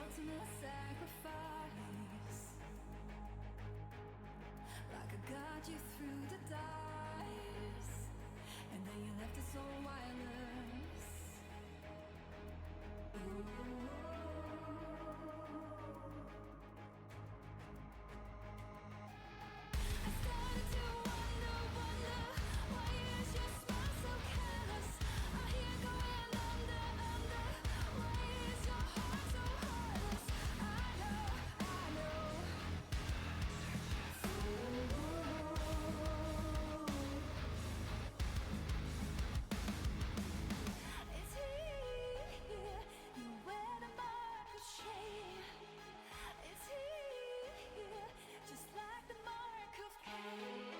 ultimate sacrifice. Like I got you through the dice, and then you left us all wireless. I started to wonder why is your smile so careless? I hear you going under. Why is your heart so heartless? I know. It's here, you wear the mark of shame. It's here, just like the mark of Cain.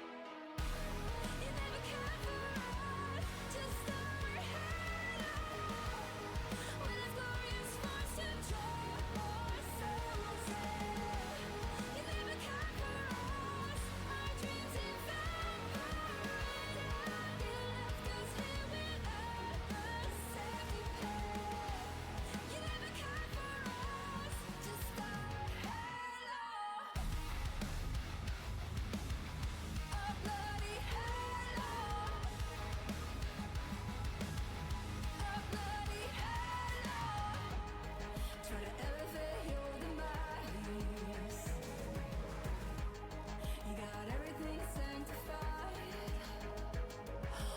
You never cared for us, just our halo. When it's glorious force to draw our souls in. You never cared for us, our dreams evaporated. You left us here without a safety plan. You never cared for us, just our halo. A bloody halo. A bloody halo. Try to elevate your demise. You got everything sanctified.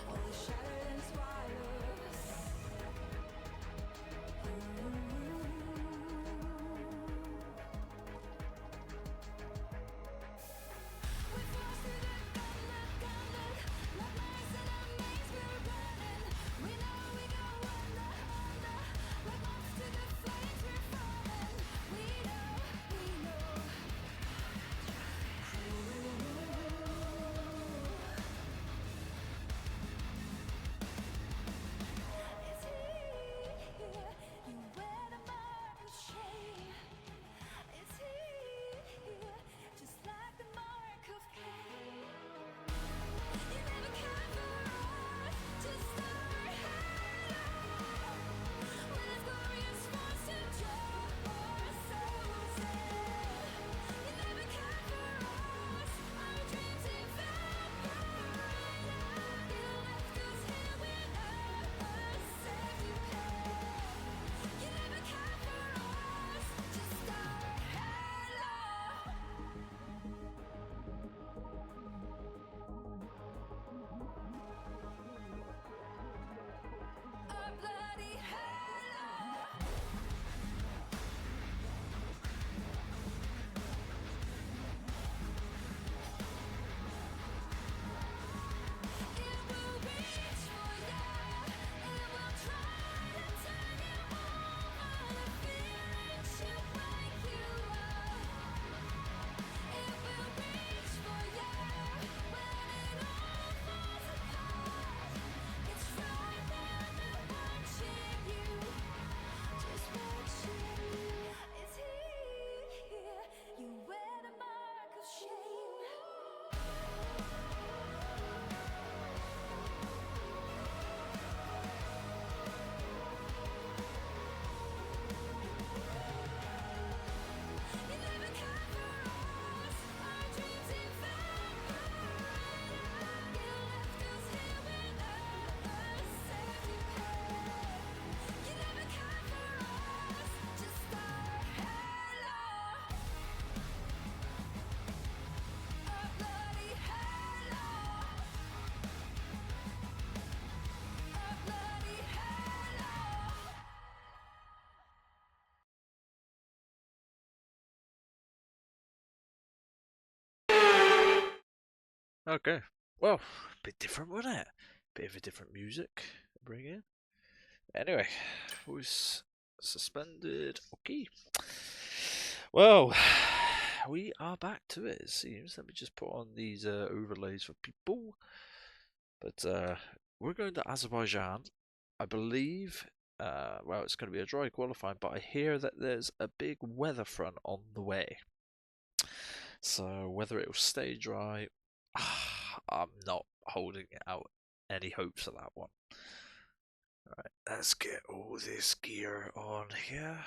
All the shattered and swallows. We forced through the gauntlet, like mice in a maze we're running. We know we go under, like moths to the flames we're falling. We know. It's here, you wear the mark of shame. It's here, just like the mark of Cain. You never cared for us, just our halo. When it's glorious force to draw our souls in. You never cared for us, our dreams evaporated. You left us here without a safety plan. You never cared for us, just our halo. A bloody halo. It will reach for ya. It will try to turn you over. The feelings should wake you up. It will reach for ya when it all falls apart. It's right there watching you, just watching you. It's here, you wear the mark of shame. You never cared for us, our dreams evaporated. You left us here without a safety plan. You never cared for us, just our halo. A bloody halo. A bloody halo. Okay. Well, bit different, wasn't it? Bit of a different music to bring in. Anyway, was suspended. Okay. Well, we are back to it, it seems. Let me just put on these overlays for people. But we're going to Azerbaijan. I believe, well, it's going to be a dry qualifying, but I hear that there's a big weather front on the way. So whether it will stay dry, I'm not holding out any hope for that one. Alright, let's get all this gear on here.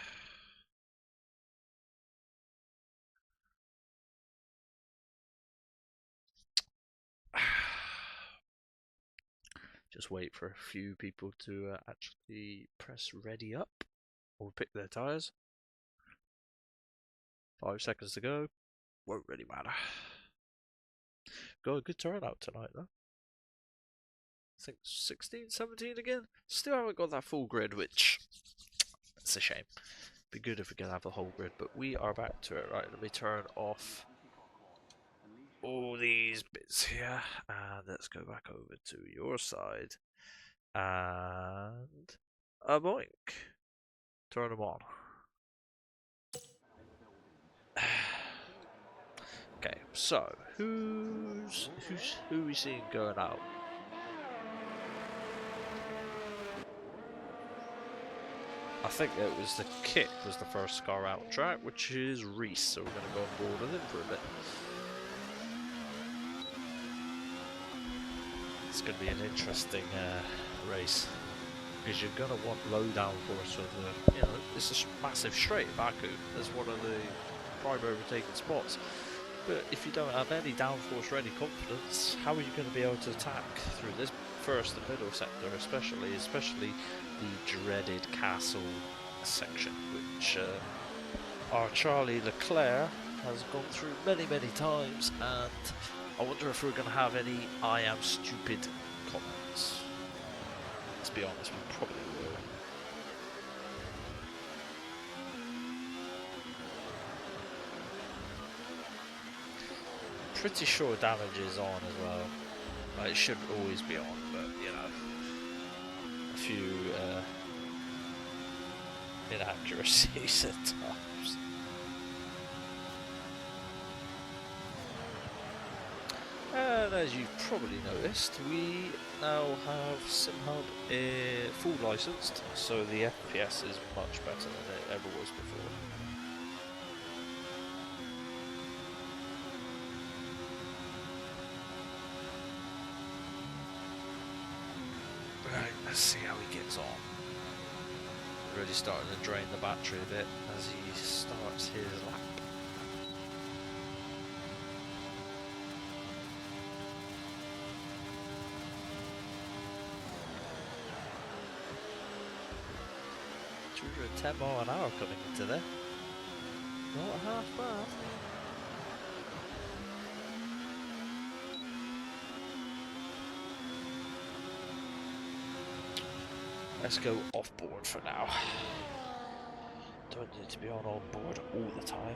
Just wait for a few people to actually press ready up or pick their tyres. 5 seconds to go. Won't really matter. Got a good turnout tonight though. I think 16, 17 again. Still haven't got that full grid, which it's a shame. Be good if we could have the whole grid, but we are back to it. Right, let me turn off all these bits here, and let's go back over to your side. And a boink. Turn them on. Okay, so who are we seeing going out? I think it was the Kick was the first car out track, which is Reese, so we're going to go on board with him for a bit. It's going to be an interesting race, because you're going to want low downforce for the, you know, it's a massive straight, Baku, as one of the prime overtaking spots. But if you don't have any downforce ready confidence, how are you going to be able to attack through this first and middle sector, especially the dreaded castle section, which our Charlie Leclerc has gone through many times, and I wonder if we're going to have any "I am stupid" comments. Let's be honest, we probably will. Pretty sure damage is on as well. Like, it shouldn't always be on, but you know, a few inaccuracies at times. And as you probably noticed, we now have SimHub full licensed, so the FPS is much better than it ever was before. Right, let's see how he gets on. Really starting to drain the battery a bit as he starts his lap. $210 miles an hour coming into there. Not half bad. Let's go off board for now. Don't need to be on board all the time.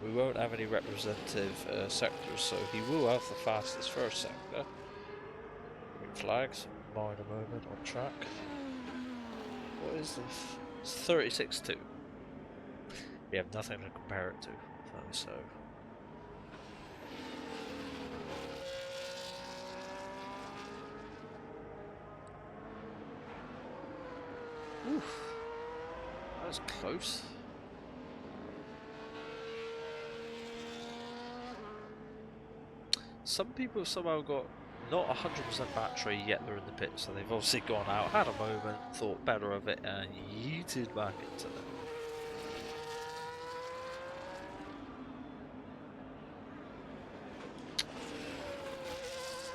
We won't have any representative sectors, so he will have the fastest first sector. Green flags, minor moment on track. What is this? It's 36.2. We have nothing to compare it to, so. Oof, that was close. Some people have somehow got not 100% battery yet they're in the pit, so they've obviously gone out, had a moment, thought better of it, and yeeted back into them.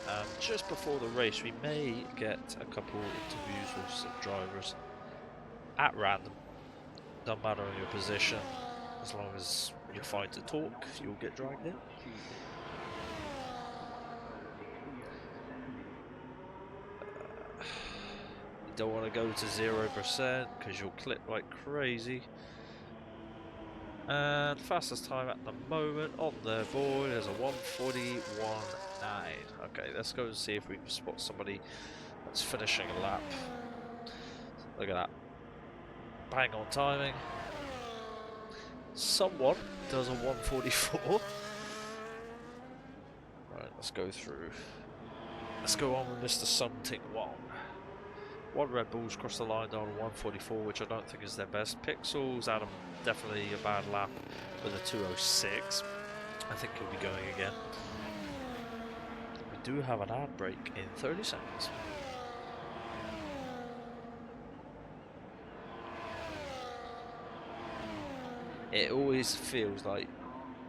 And just before the race, we may get a couple interviews with some drivers at random. Doesn't matter on your position, as long as you're fine to talk, you'll get dragged in. You don't want to go to 0% because you'll clip like crazy. And fastest time at the moment on the board is a 1:41.9. Okay, let's go and see if we can spot somebody that's finishing a lap. Look at that. Bang on timing. Someone does a 1:44. Right, let's go through. Let's go on with Mr. Something Wong. One Red Bulls crossed the line down a 1:44, which I don't think is their best. Pixels, Adam, definitely a bad lap with a 2:06. I think he'll be going again. We do have an ad break in 30 seconds. It always feels like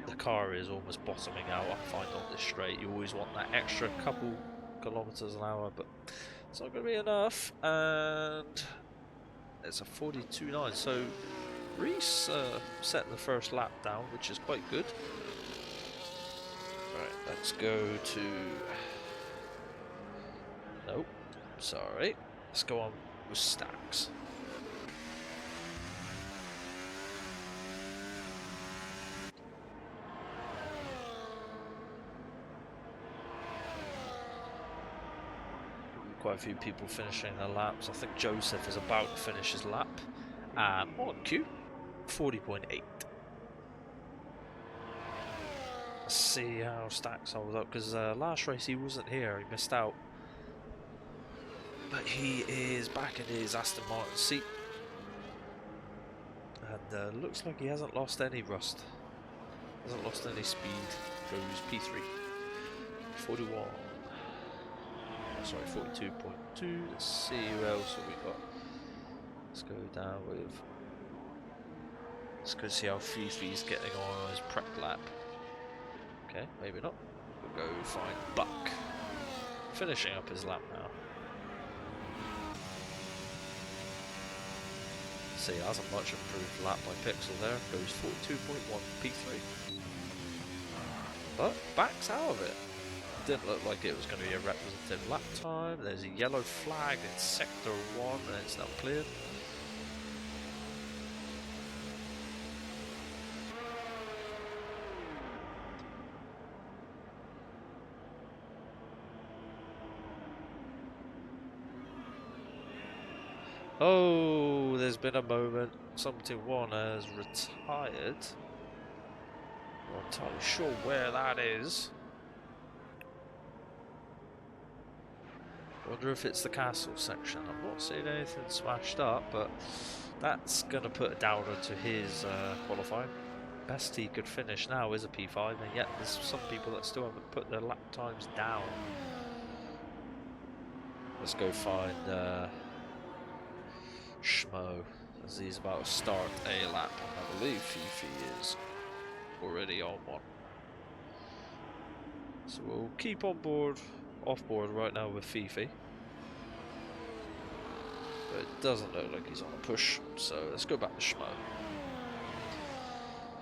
the car is almost bottoming out. I find on this straight, you always want that extra couple kilometers an hour, but it's not going to be enough. And it's a 42.9. So Reese set the first lap down, which is quite good. Right, let's go to. Nope, sorry. Let's go on with Stacks. Quite a few people finishing their laps. I think Joseph is about to finish his lap. And on cue, 40.8. Let's see how Stacks holds up, because last race he wasn't here, he missed out. But he is back in his Aston Martin seat. And looks like he hasn't lost any rust. Hasn't lost any speed. Goes P3. 41. Sorry, 42.2. Let's see who else have we got. Let's go down with. Let's go see how Fifi's getting on his prep lap. Okay, maybe not. We'll go find Buck. Finishing up his lap now. See, hasn't much improved lap by pixel there. Goes 42.1 P3. But backs out of it. Didn't look like it was going to be a representative lap time. There's a yellow flag in sector 1 and it's now cleared. Oh, there's been a moment. Something 1 has retired. Not entirely sure where that is. Wonder if it's the castle section. I'm not seeing anything smashed up, but that's going to put a downer to his qualifying. Best he could finish now is a P5, and yet there's some people that still haven't put their lap times down. Let's go find Schmo, as he's about to start a lap. I believe Fifi is already on one. So we'll keep on board, off board right now with Fifi. But it doesn't look like he's on a push, so let's go back to Schmo,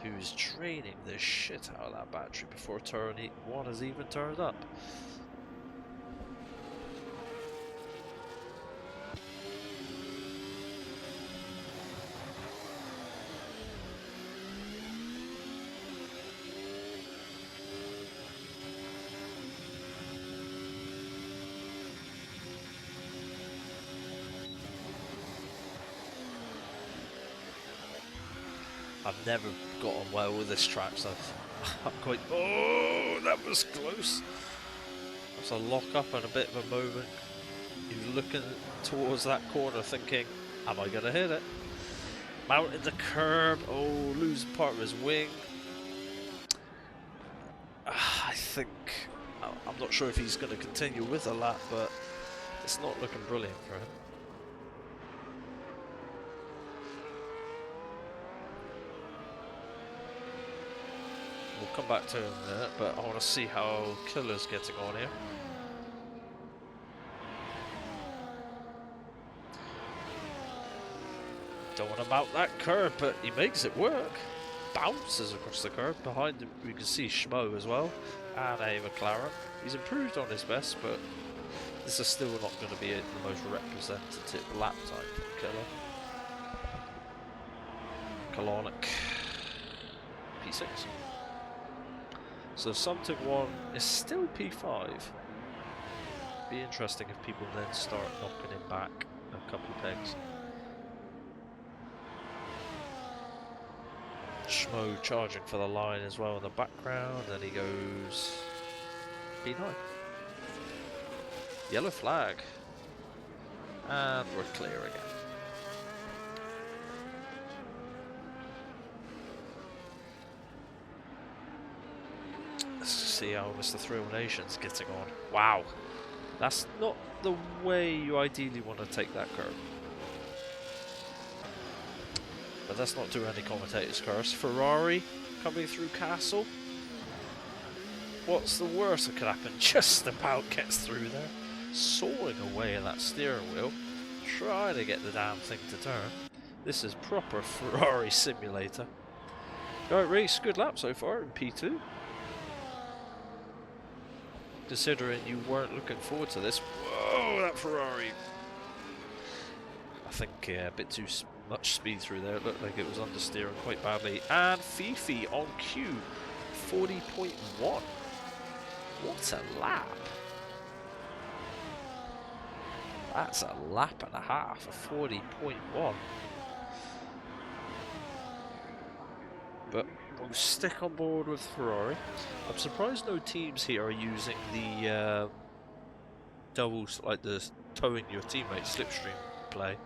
who's draining the shit out of that battery before turn 1 has even turned up. I've never got on well with this track, so I'm quite. Oh, that was close. That's a lock up and a bit of a moment. He's looking towards that corner, thinking, "Am I gonna hit it?" Mounting the curb. Oh, losing part of his wing. I think I'm not sure if he's going to continue with the lap, but it's not looking brilliant for him. We'll come back to him in a minute, but I want to see how Killer's getting on here. Don't want to mount that curb, but he makes it work. Bounces across the curb. Behind him, we can see Schmo as well, and a McLaren. He's improved on his best, but this is still not going to be the most representative lap time for Killer. Kalonic. P6. So something 1 is still P5. Be interesting if people then start knocking him back a couple of pegs. Schmo charging for the line as well in the background, then he goes P9. Yellow flag. And we're clear again. Let's see how Mr. Thrill Nation's getting on. Wow. That's not the way you ideally want to take that curve. But let's not do any commentator's curse. Ferrari coming through Castle. What's the worst that could happen? Just about gets through there. Sawing away at that steering wheel. Trying to get the damn thing to turn. This is proper Ferrari simulator. Right, race, good lap so far in P2. Considering you weren't looking forward to this. Whoa, that Ferrari. I think a bit too much speed through there. It looked like it was understeering quite badly. And Fifi on cue. 40.1. What a lap. That's a lap and a half, a 40.1. But we'll stick on board with Ferrari. I'm surprised no teams here are using the doubles, like the towing your teammate slipstream play.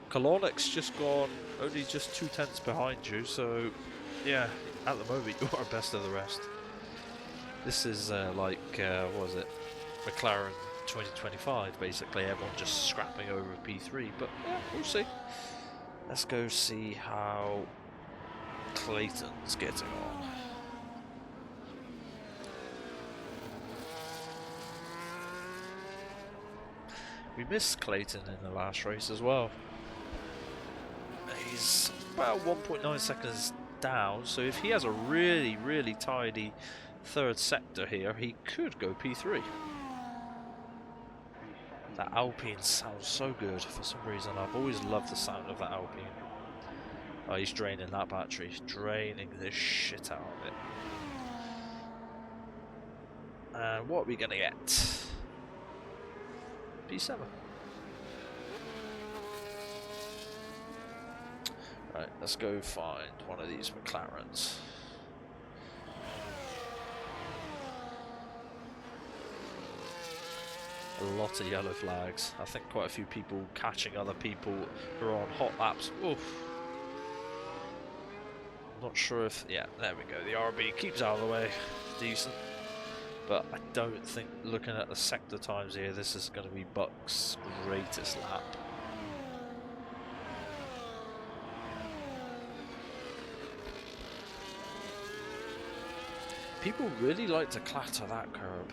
Kolonic's just gone only just 2/10 behind you, so yeah, at the moment you are best of the rest. This is like, what was it, McLaren 2025, basically, everyone just scrapping over P3, but yeah, we'll see. Let's go see how Clayton's getting on. We missed Clayton in the last race as well. He's about 1.9 seconds down, so if he has a really, really tidy third sector here, he could go P3. That Alpine sounds so good for some reason. I've always loved the sound of that Alpine. Oh, he's draining that battery. He's draining the shit out of it. And what are we going to get? P7. Right, let's go find one of these McLarens. A lot of yellow flags. I think quite a few people catching other people who are on hot laps. Oof. Not sure if... yeah, there we go. The RB keeps out of the way. Decent. But I don't think, looking at the sector times here, this is going to be Buck's greatest lap. People really like to clatter that curb.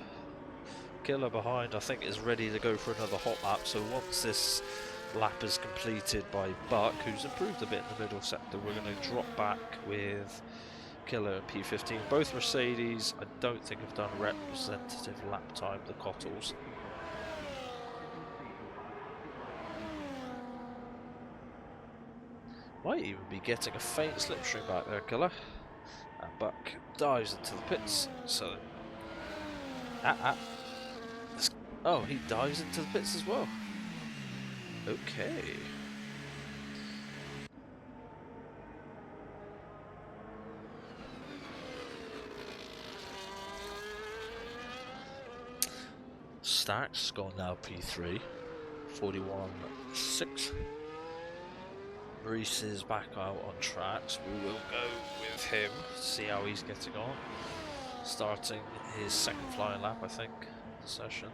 Killer behind, I think, is ready to go for another hot lap, so once this lap is completed by Buck, who's improved a bit in the middle sector, we're going to drop back with Killer and P15. Both Mercedes, I don't think have done representative lap time, the Cottles. Might even be getting a faint slipstream back there, Killer. And Buck dives into the pits, so... oh, he dives into the pits as well. Okay. Stack's gone now P3. 41.6. Reese is back out on tracks. We will go with him, see how he's getting on. Starting his second flying lap, I think, session.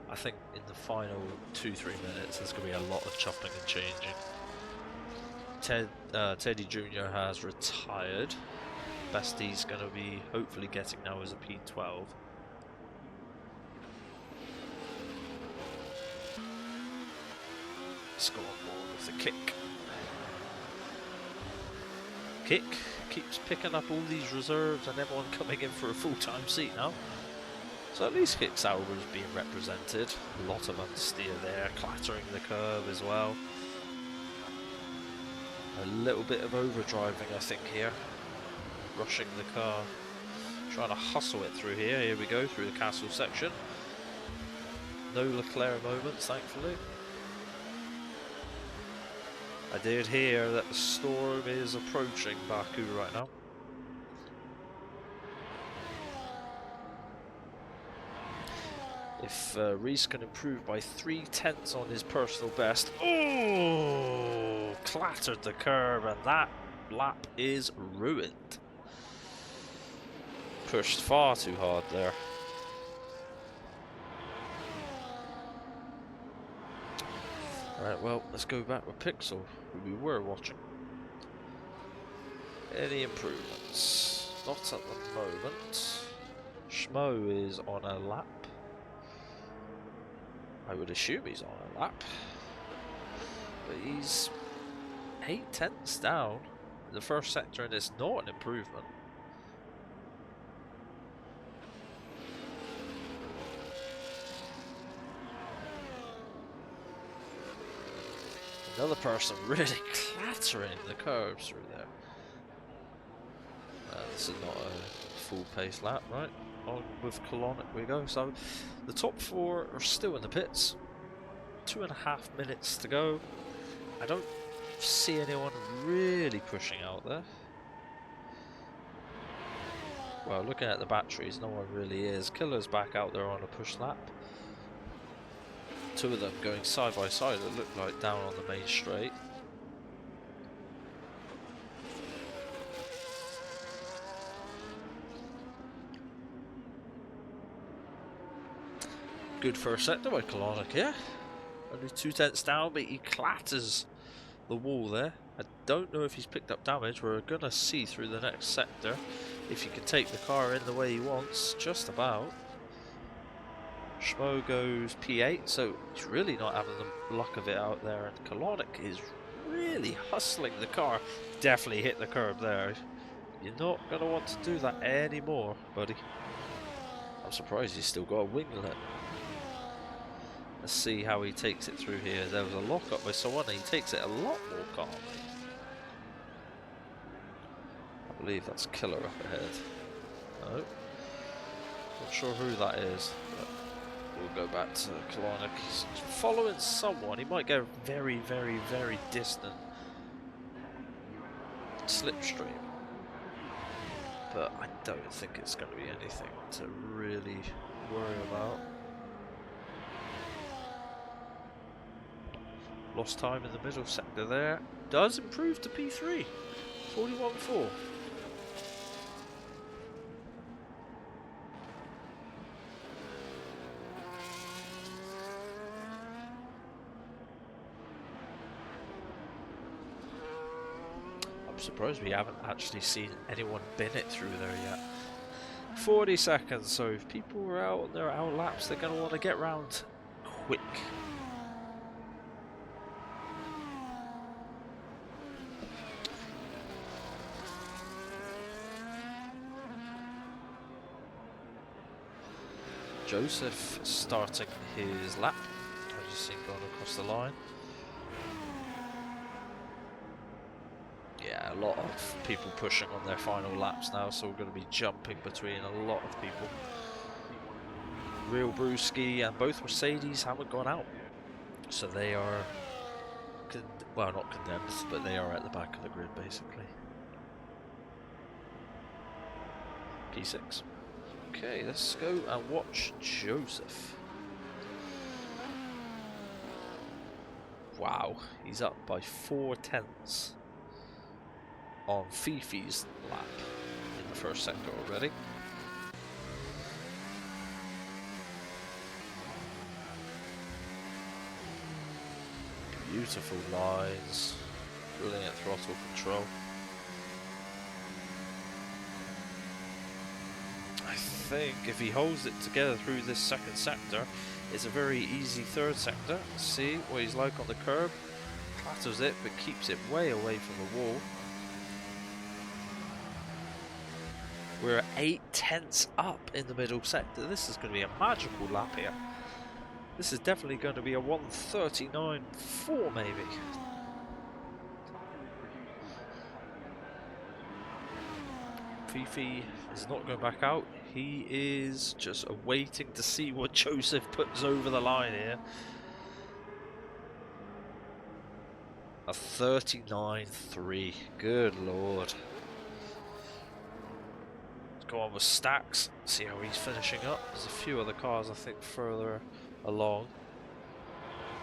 I think in the final 2-3 minutes there's going to be a lot of chopping and changing. Teddy Jr. has retired. Bestie's going to be hopefully getting now as a P12. Let's go on board with the Kick. Kick keeps picking up all these reserves and everyone coming in for a full-time seat now. So at least Kick's Sauber is being represented. A lot of understeer there, clattering the curve as well. A little bit of overdriving, I think, here. Rushing the car. Trying to hustle it through here. Here we go, through the castle section. No Leclerc moments, thankfully. I did hear that the storm is approaching Baku right now. If Reese can improve by 3/10 on his personal best. Oh, clattered the curb, and that lap is ruined. Pushed far too hard there. Right, well, let's go back with Pixel, who we were watching. Any improvements? Not at the moment. Schmo is on a lap. I would assume he's on a lap. But he's 8/10ths down in the first sector, and it's not an improvement. Another person really clattering the curbs through there. This is not a full pace lap, right? On with Colonic we go. So the top four are still in the pits. 2.5 minutes to go. I don't see anyone really pushing out there. Well, looking at the batteries, no one really is. Killer's back out there on a push lap. Two of them going side by side, it looked like, down on the main straight. Good first sector by Colonic here. Only 2/10ths down, but he clatters the wall there. I don't know if he's picked up damage. We're gonna see through the next sector if he can take the car in the way he wants. Just about. Schmo goes P8, so he's really not having the luck of it out there, and Colonic is really hustling the car. Definitely hit the curb there. You're not going to want to do that anymore, buddy. I'm surprised he's still got a winglet. Let's see how he takes it through here. There was a lock up with someone, and he takes it a lot more calmly. I believe that's Killer up ahead. No. Not sure who that is, but we'll go back to Colonic. He's following someone. He might go very, very, very distant slipstream, but I don't think it's going to be anything to really worry about. Lost time in the middle sector there. Does improve to P3. 41.4. I'm surprised we haven't actually seen anyone bin it through there yet. 40 seconds, so if people are out on their out laps, they're going to want to get round quick. Joseph starting his lap. I just seen going across the line. Yeah, a lot of people pushing on their final laps now, so we're going to be jumping between a lot of people. Real Brewski and both Mercedes haven't gone out, so they are, well, not condemned, but they are at the back of the grid basically. P6. Okay, let's go and watch Joseph. Wow, he's up by 4/10ths on Fifi's lap in the first sector already. Beautiful lines, brilliant throttle control. I think if he holds it together through this second sector, it's a very easy third sector. See what he's like on the curb. Clatters it, but keeps it way away from the wall. We're 8/10ths up in the middle sector. This is going to be a magical lap here. This is definitely going to be a 1:39.4 maybe. Fifi is not going back out. He is just waiting to see what Joseph puts over the line here. A 39.3. Good lord. Let's go on with Stacks. See how he's finishing up. There's a few other cars I think further along.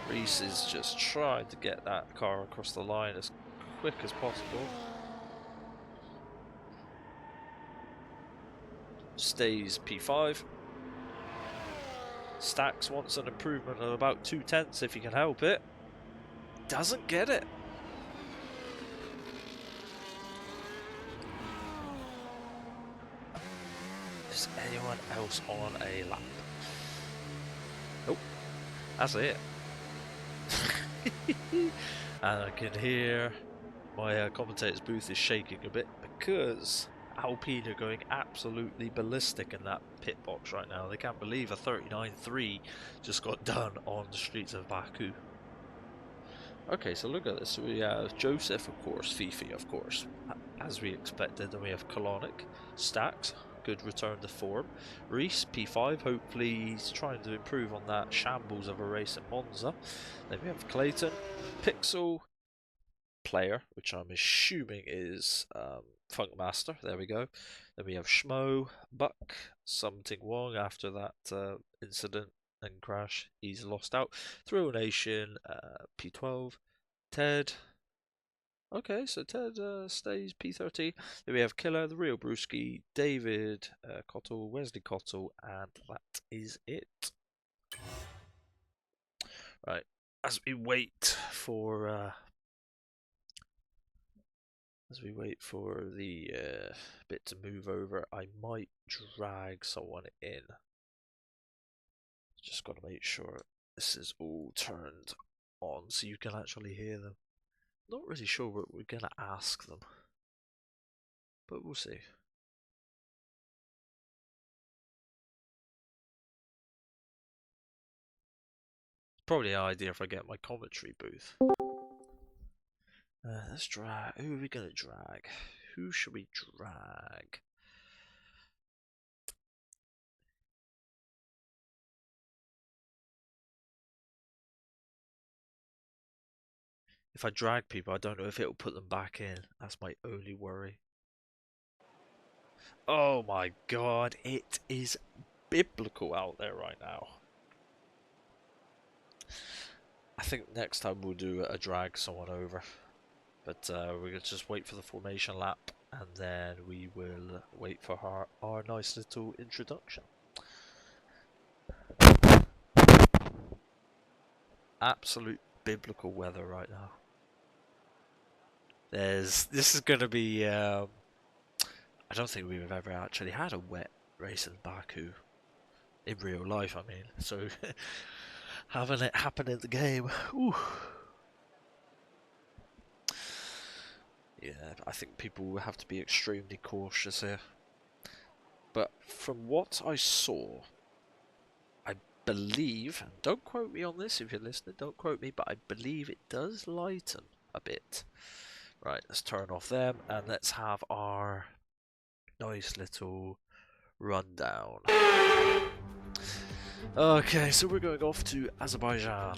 Reese is just trying to get that car across the line as quick as possible. Stays P5. Stacks wants an improvement of about 2/10ths if he can help it. doesn't get it. Is anyone else on a lap? Nope. That's it. And I can hear my commentator's booth is shaking a bit because Alpine are going absolutely ballistic in that pit box right now. They can't believe a 39.3 just got done on the streets of Baku. Okay, so look at this. We have Joseph, of course, Fifi, of course, as we expected. Then we have Colonic, Stax, good return to form. Reese, P5, hopefully he's trying to improve on that shambles of a race in Monza. Then we have Clayton, Pixel, Player, which I'm assuming is Funkmaster. There we go. Then we have Schmo, Buck, Something Wong after that incident and crash. He's lost out. Thrill Nation, P12, Ted. Okay, so Ted stays P13. Then we have Killer, the real Brewski, David, Cottle, Wesley Cottle, and that is it. Right, as we wait for the bit to move over, I might drag someone in. Just got to make sure this is all turned on so you can actually hear them. Not really sure what we're going to ask them, but we'll see. Probably an idea if I get my commentary booth. Let's drag. Who are we going to drag? Who should we drag? If I drag people, I don't know if it'll put them back in. That's my only worry. Oh my god, it is biblical out there right now. I think next time we'll do a drag someone over. But we're going to just wait for the formation lap and then we will wait for our nice little introduction. Absolute biblical weather right now. This is going to be, I don't think we've ever actually had a wet race in Baku. In real life, I mean. So, having it happen in the game, ooh. Yeah, I think people will have to be extremely cautious here. But from what I saw, I believe, and don't quote me on this if you're listening, don't quote me, but I believe it does lighten a bit. Right, let's turn off them and let's have our nice little rundown. Okay, so we're going off to Azerbaijan.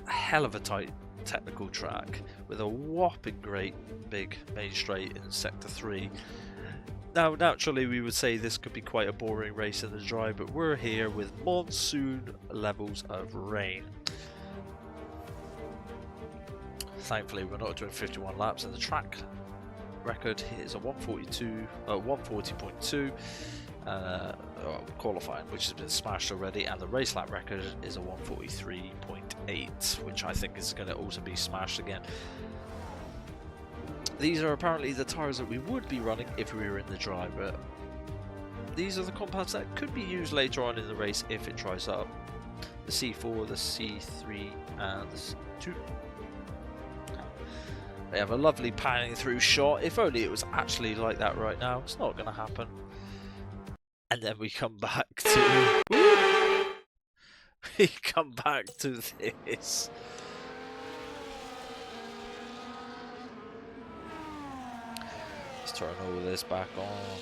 A hell of a tight technical track with a whopping great big main straight in sector 3. Now naturally we would say this could be quite a boring race in the dry, but we're here with monsoon levels of rain. Thankfully we're not doing 51 laps, and the track record is a 140.2 qualifying, which has been smashed already, and the race lap record is a 143.8, which I think is going to also be smashed again. These are apparently the tyres that we would be running if we were in the dry, but these are the compounds that could be used later on in the race if it dries up. The C4, the C3 and the C2. They have a lovely panning through shot. If only it was actually like that right now. It's not going to happen. And then we come back to... we come back to this. Let's turn all this back on.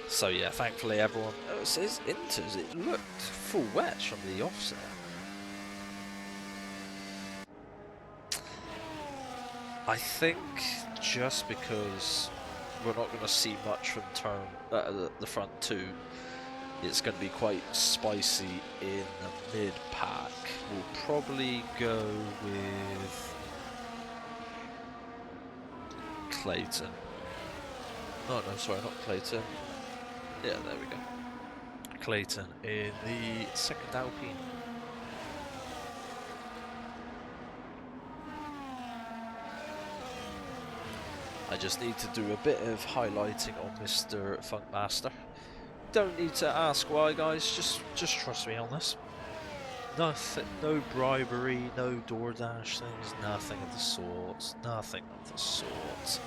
So yeah, thankfully everyone... Oh, it says Inters. It looked full wet from the offset. I think just because we're not going to see much from the front two, it's going to be quite spicy in the mid-pack. We'll probably go with Clayton. Oh no, sorry, not Clayton. Yeah, there we go. Clayton in the second Alpine. I just need to do a bit of highlighting on Mr. Funkmaster. Don't need to ask why, guys, just trust me on this. Nothing, no bribery, no DoorDash things, nothing of the sort, nothing of the sort.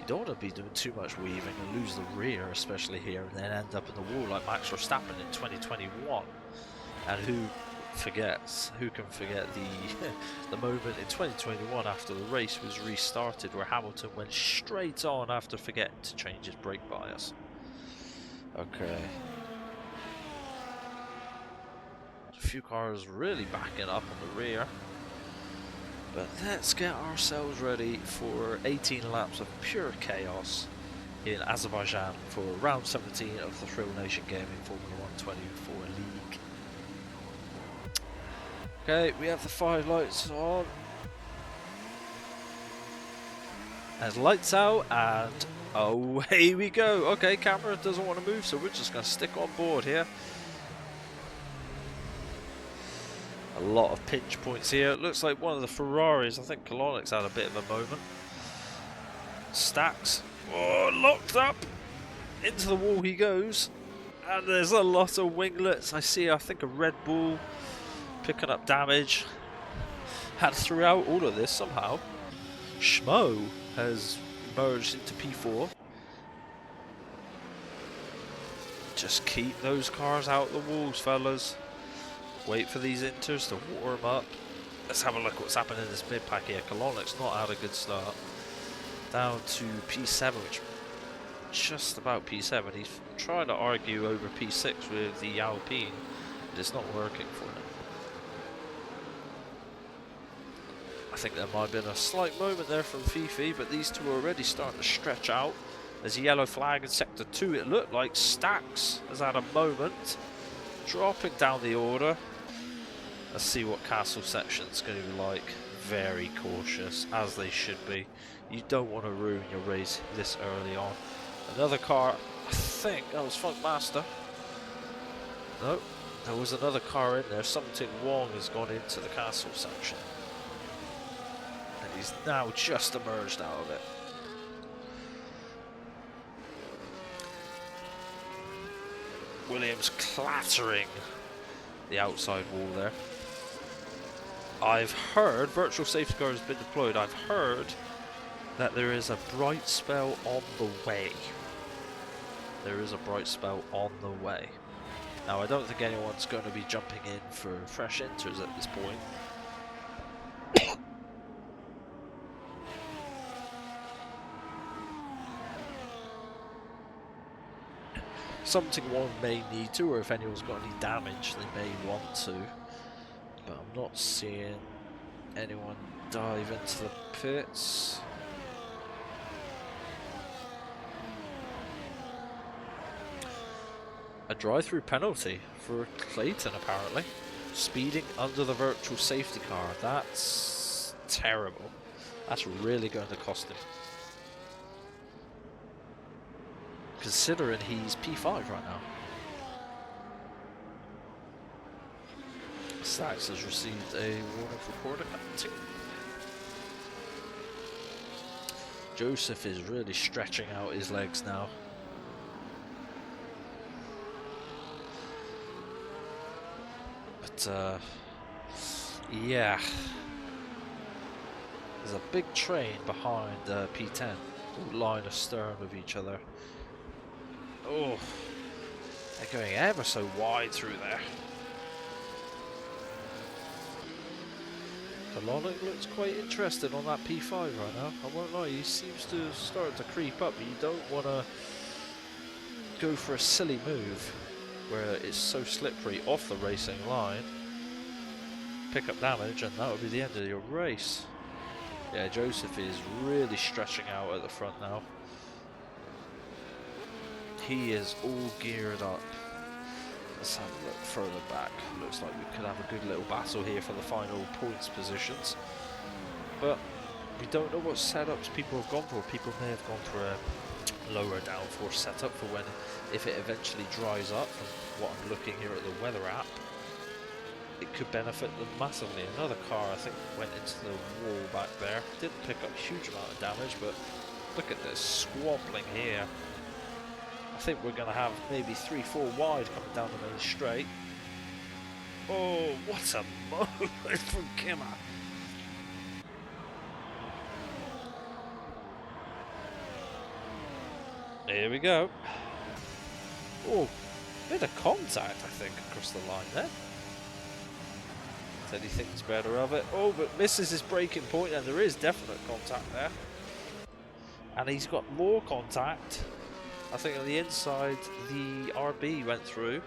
You don't want to be doing too much weaving and lose the rear, especially here, and then end up in the wall like Max Verstappen in 2021. And who can forget the moment in 2021 after the race was restarted where Hamilton went straight on after forgetting to change his brake bias. Okay. A few cars really backing up on the rear. But let's get ourselves ready for 18 laps of pure chaos in Azerbaijan for round 17 of the Thrill Nation Gaming Formula 124 League. Okay, we have the 5 lights on. And lights out, and away we go. Okay, camera doesn't want to move, so we're just going to stick on board here. A lot of pinch points here. It looks like one of the Ferraris, I think Kolonic's had a bit of a moment. Stacks. Oh, locked up. Into the wall he goes. And there's a lot of winglets. I think a Red Bull picking up damage. And throughout all of this, somehow, Schmo has merged into P4. Just keep those cars out the walls, fellas. Wait for these inters to warm up. Let's have a look what's happening in this mid pack here. Kolonic's not had a good start. Down to P7, which just about P7. He's trying to argue over P6 with the Alpine, but it's not working for him. I think there might have been a slight moment there from Fifi, but these two are already starting to stretch out. There's a yellow flag in sector 2. It looked like Stacks has had a moment. Dropping down the order. Let's see what castle section's going to be like. Very cautious, as they should be. You don't want to ruin your race this early on. Another car, I think that was Funkmaster. No, there was another car in there. Something Wong has gone into the castle section. And he's now just emerged out of it. Williams clattering the outside wall there. I've heard, virtual safety car has been deployed, I've heard that there is a bright spell on the way. There is a bright spell on the way. Now I don't think anyone's going to be jumping in for fresh inters at this point. Something one may need to, or if anyone's got any damage they may want to. But I'm not seeing anyone dive into the pits. A drive-through penalty for Clayton apparently. Speeding under the virtual safety car. That's terrible. That's really going to cost him. Considering he's P5 right now. Stacks has received a warning for poor penalty. Joseph is really stretching out his legs now. But yeah, there's a big train behind P10, all line astern with each other. Oh, they're going ever so wide through there. Kalonic looks quite interested on that P5 right now. I won't lie, he seems to start to creep up, but you don't want to go for a silly move where it's so slippery off the racing line. Pick up damage and that would be the end of your race. Yeah, Joseph is really stretching out at the front now. He is all geared up. Let's have a look further back. Looks like we could have a good little battle here for the final points positions. But we don't know what setups people have gone for. People may have gone for a lower downforce setup for when, if it eventually dries up, from what I'm looking here at the weather app, it could benefit them massively. Another car, I think, went into the wall back there. Didn't pick up a huge amount of damage, but look at this squabbling here. I think we're going to have maybe 3-4 wide coming down the main straight. Oh, what a move from Kimmer. Here we go. Oh, bit of contact, I think, across the line there. Teddy thinks better of it. Oh, but misses his braking point, and there is definite contact there. And he's got more contact. I think on the inside, the RB went through.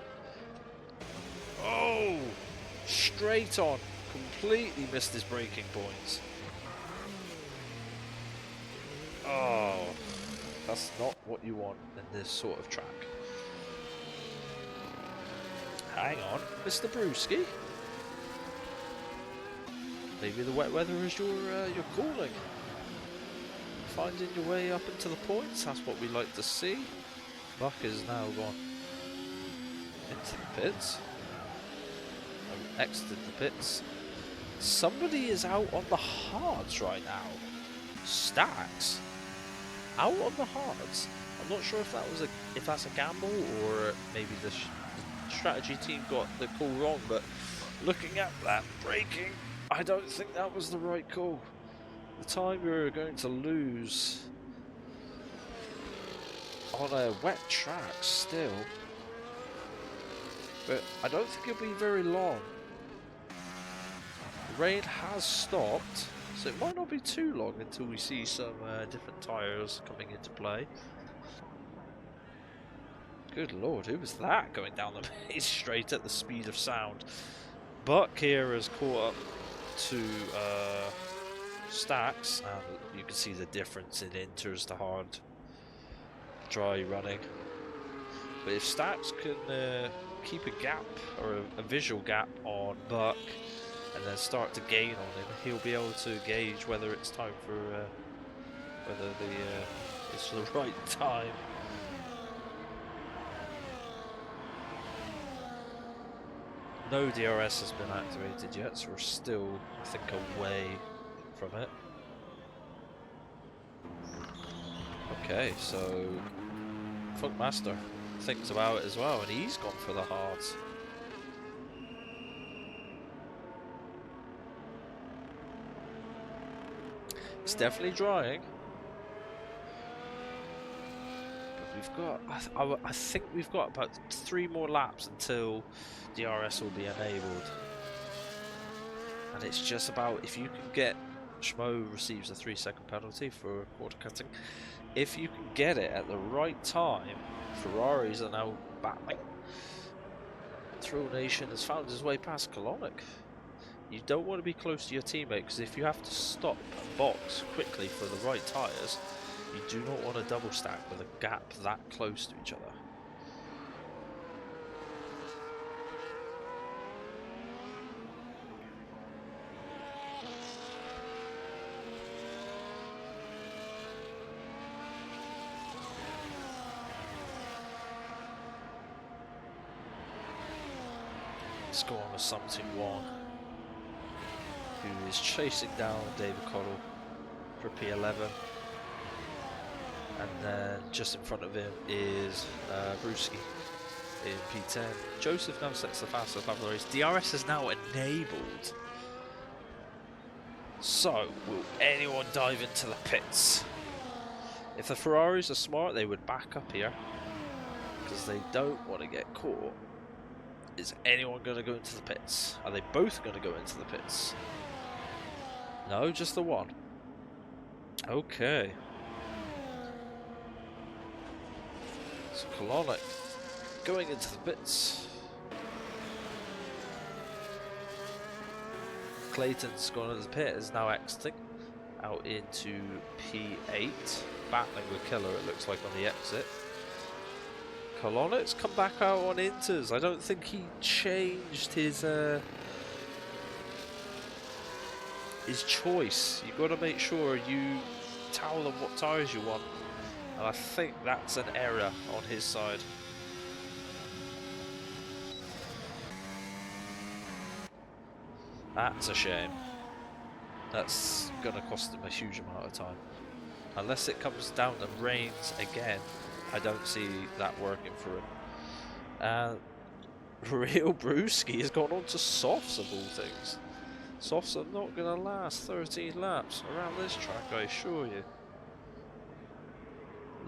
Oh, straight on. Completely missed his braking points. Oh, that's not what you want in this sort of track. Hang on, Mr. Brewski. Maybe the wet weather is your calling. Finding your way up into the points, that's what we like to see. Buck is now gone into the pits. Exited the pits. Somebody is out on the hards right now. Stacks out on the hards. I'm not sure if that's a gamble or maybe the strategy team got the call wrong. But looking at that braking, I don't think that was the right call. The time we were going to lose on a wet track still, but I don't think it'll be very long. The rain has stopped, so it might not be too long until we see some different tyres coming into play. Good lord, who was that going down the main straight at the speed of sound? Buck here has caught up to Stacks, and you can see the difference in inters to hard, dry running. But if Stacks can keep a gap or a visual gap on Buck and then start to gain on him, he'll be able to gauge whether it's time for whether it's the right time. No DRS has been activated yet, so we're still, I think, away from it. Okay, so Funkmaster thinks about it as well, and he's gone for the hards. It's definitely drying, but we've got, I think we've got about 3 more laps until DRS will be enabled. And it's just about, if you can get, Schmo receives a 3-second penalty for quarter cutting. If you can get it at the right time, Ferraris are now battling. Thrill Nation has found his way past Kolonic. You don't want to be close to your teammate, because if you have to stop and box quickly for the right tyres, you do not want to double stack with a gap that close to each other. Let's go on with something one, who is chasing down David Cottle for P11, and then just in front of him is Brewski in P10. Joseph now sets the fastest lap of the race. DRS is now enabled. So, will anyone dive into the pits? If the Ferraris are smart, they would back up here, because they don't want to get caught. Is anyone going to go into the pits? Are they both going to go into the pits? No, just the one. Okay. So Kolonic going into the pits. Clayton's gone into the pit, is now exiting out into P8, battling with Killer, it looks like, on the exit. Kolonic's come back out on inters. I don't think he changed his choice. You've got to make sure you tell them what tyres you want. And I think that's an error on his side. That's a shame. That's gonna cost him a huge amount of time. Unless it comes down and rains again, I don't see that working for him. Real Brewski has gone on to softs of all things. Softs are not going to last 13 laps around this track, I assure you.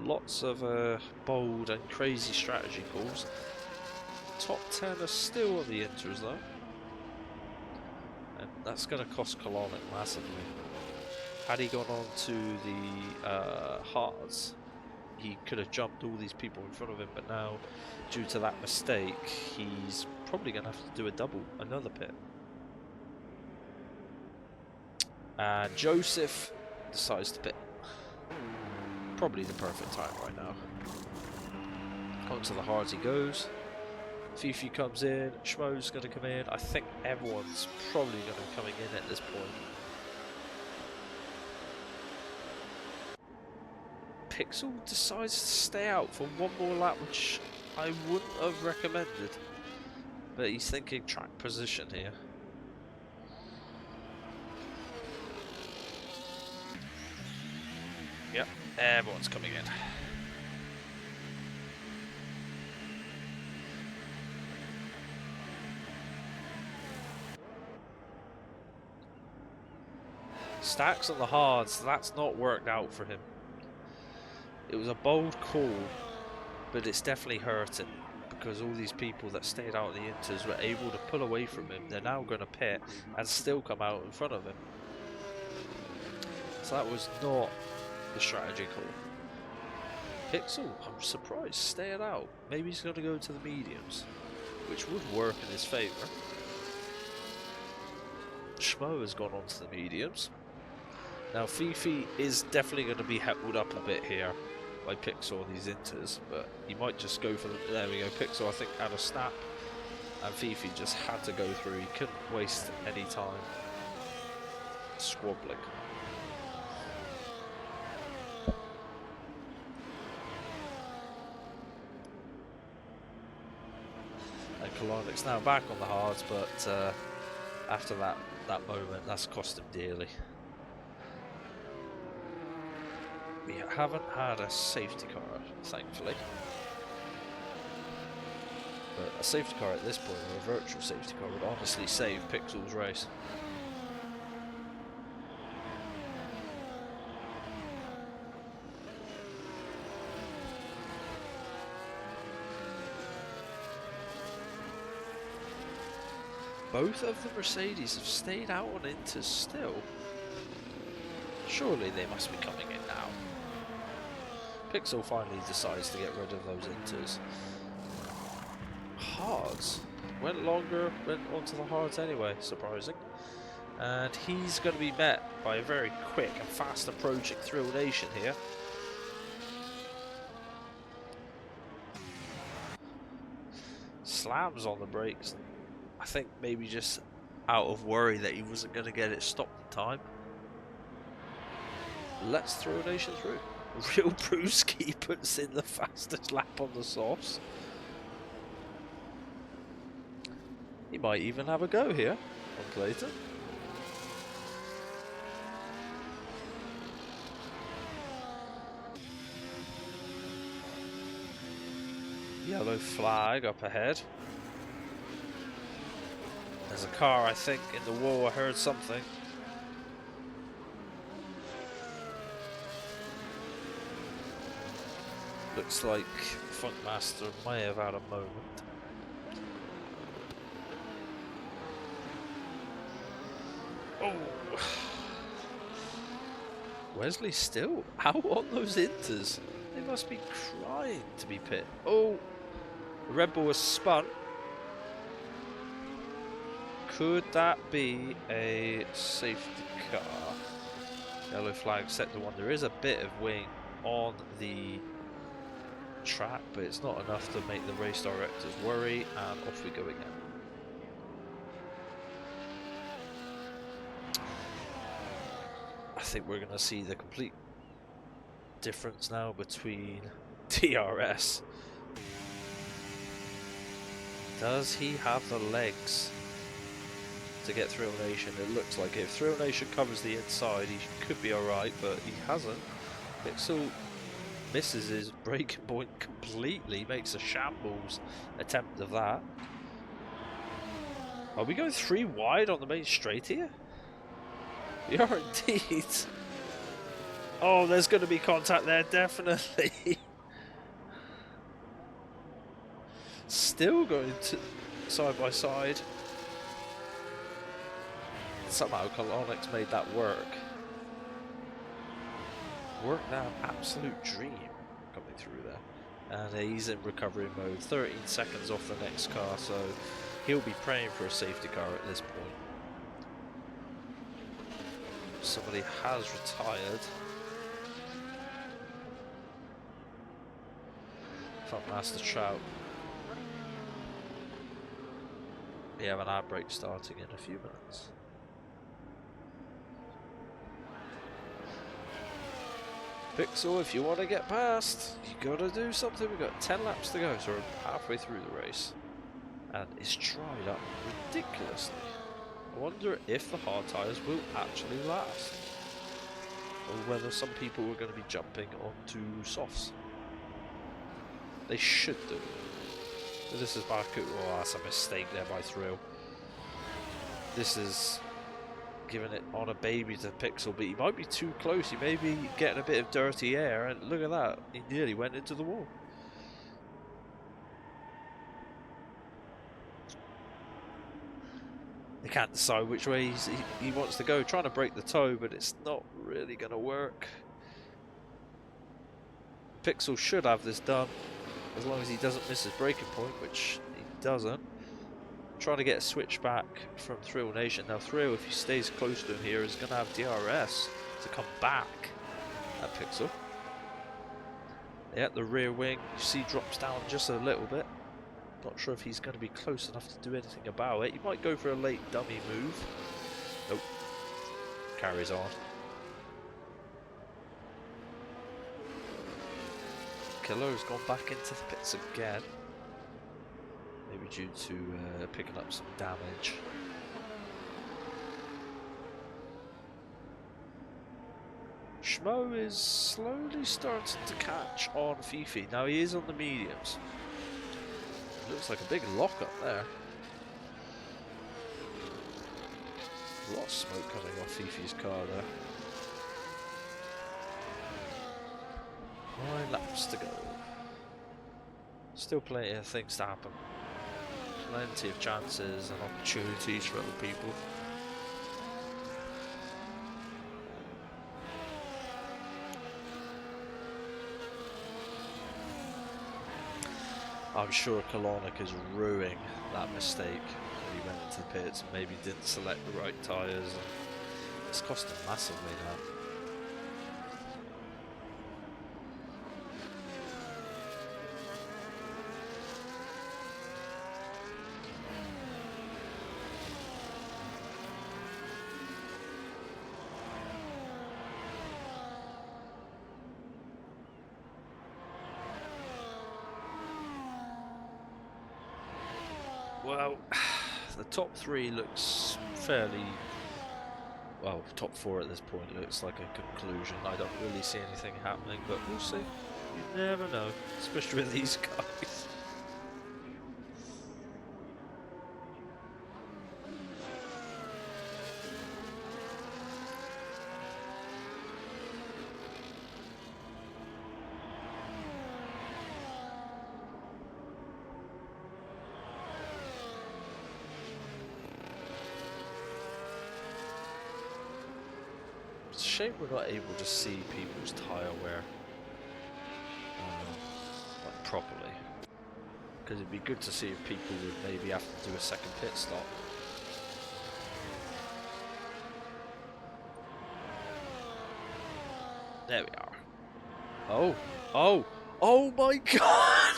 Lots of bold and crazy strategy calls. Top 10 are still on the inters though. And that's going to cost Colonic massively. Had he gone on to the hards, he could have jumped all these people in front of him, but now, due to that mistake, he's probably going to have to do a double, another pit. And Joseph decides to pit. Probably the perfect time right now. Onto the hards he goes. Fifi comes in, Schmo's going to come in. I think everyone's probably going to be coming in at this point. Pixel decides to stay out for one more lap, which I wouldn't have recommended. But he's thinking track position here. Yep, everyone's coming in. Stacks on the hards, that's not worked out for him. It was a bold call, but it's definitely hurting because all these people that stayed out of the inters were able to pull away from him. They're now going to pit and still come out in front of him. So that was not the strategy call. Pixel, I'm surprised, staying out. Maybe he's going to go to the mediums, which would work in his favour. Schmo has gone on to the mediums. Now Fifi is definitely going to be held up a bit here by Pixel on these inters, but he might just go for the... There we go, Pixel I think had a snap, and Fifi just had to go through. He couldn't waste any time squabbling. And Kalonic's now back on the hards, but after that moment, that's cost him dearly. We haven't had a safety car, thankfully. But a safety car at this point, or a virtual safety car, would honestly save Pixel's race. Both of the Mercedes have stayed out on inters still. Surely they must be coming in now. Pixel finally decides to get rid of those inters. Hards. Went longer, went onto the hards anyway, surprising. And he's going to be met by a very quick and fast approaching Thrill Nation here. Slams on the brakes. I think maybe just out of worry that he wasn't going to get it stopped in time. Let's Thrill Nation through. Real Brewski puts in the fastest lap on the softs. He might even have a go here on Clayton. Yellow flag up ahead. There's a car, I think, in the wall. I heard something. Looks like Funkmaster may have had a moment. Oh! Wesley still out on those inters. They must be crying to be pit. Oh! The Red Bull was spun. Could that be a safety car? Yellow flag set to one. There is a bit of wing on the track, but it's not enough to make the race directors worry, and off we go again. I think we're going to see the complete difference now between DRS. Does he have the legs to get Thrill Nation? It looks like it. If Thrill Nation covers the inside, he could be alright, but he hasn't. Pixel misses his braking point completely, makes a shambles attempt of that. Are we going 3 wide on the main straight here? We are indeed. Oh, there's going to be contact there, definitely. Still going to side by side. Somehow Colonix made that work. Worked out an absolute dream coming through there. And he's in recovery mode, 13 seconds off the next car, so he'll be praying for a safety car at this point. Somebody has retired. Master Trout. We have an ad break starting in a few minutes. Pixel, if you want to get past, you gotta do something. We've got 10 laps to go, so we're halfway through the race. And it's dried up ridiculously. I wonder if the hard tyres will actually last. Or whether some people are going to be jumping onto softs. They should do. This is Baku. Oh, that's a mistake there by Thrill. This is giving it on a baby to Pixel, but he might be too close. He may be getting a bit of dirty air, and look at that. He nearly went into the wall. They can't decide which way he wants to go. Trying to break the toe, but it's not really going to work. Pixel should have this done, as long as he doesn't miss his braking point, which he doesn't. Trying to get a switch back from Thrill Nation. Now Thrill, if he stays close to him here, is going to have DRS to come back at Pixel. Yeah, the rear wing, you see, drops down just a little bit. Not sure if he's going to be close enough to do anything about it. He might go for a late dummy move. Nope. Carries on. Killer's gone back into the pits again. Maybe due to picking up some damage. Schmo is slowly starting to catch on Fifi. Now he is on the mediums. Looks like a big lock up there. A lot of smoke coming off Fifi's car there. 9 laps to go. Still plenty of things to happen. Plenty of chances and opportunities for other people. I'm sure Kalonic is ruining that mistake when he went into the pits and maybe didn't select the right tyres. It's cost him massively now. Well, the top 3 looks fairly, well, top 4 at this point looks like a conclusion. I don't really see anything happening, but we'll see. You never know, especially with these guys. It's a shame we're not able to see people's tyre wear like properly, because it'd be good to see if people would maybe have to do a second pit stop. There we are. Oh, oh, oh my god!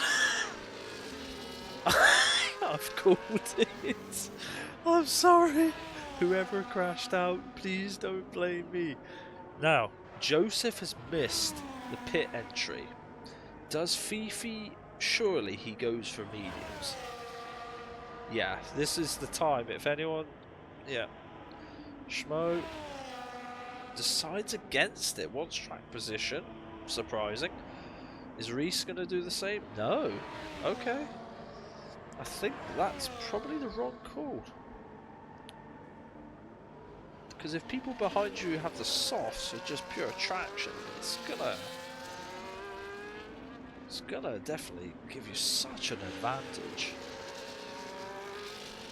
I've called it. I'm sorry. Whoever crashed out, please don't blame me. Now, Joseph has missed the pit entry. Does Fifi? Surely he goes for mediums. Yeah, this is the time. If anyone, yeah, Schmo decides against it. Wants track position. Surprising. Is Reese going to do the same? No. Okay. I think that's probably the wrong call. Because if people behind you have the softs or just pure traction, it's gonna definitely give you such an advantage.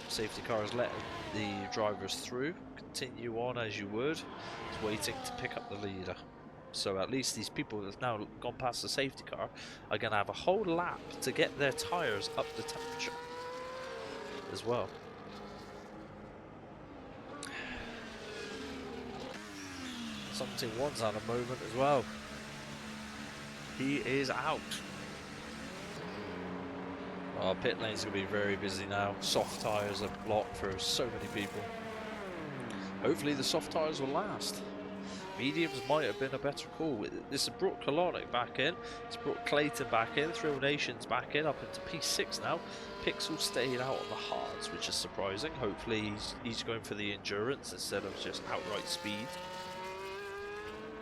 Safety car is letting the drivers through. Continue on as you would. It's waiting to pick up the leader. So at least these people that have now gone past the safety car are going to have a whole lap to get their tyres up the temperature as well. Something one's had a moment as well. He is out. Oh, pit lane's going to be very busy now. Soft tyres are blocked for so many people. Hopefully the soft tyres will last. Mediums might have been a better call. This has brought Kalonic back in. It's brought Clayton back in. Thrill Nation's back in, up into P6 now. Pixel stayed out on the hards, which is surprising. Hopefully he's going for the endurance instead of just outright speed.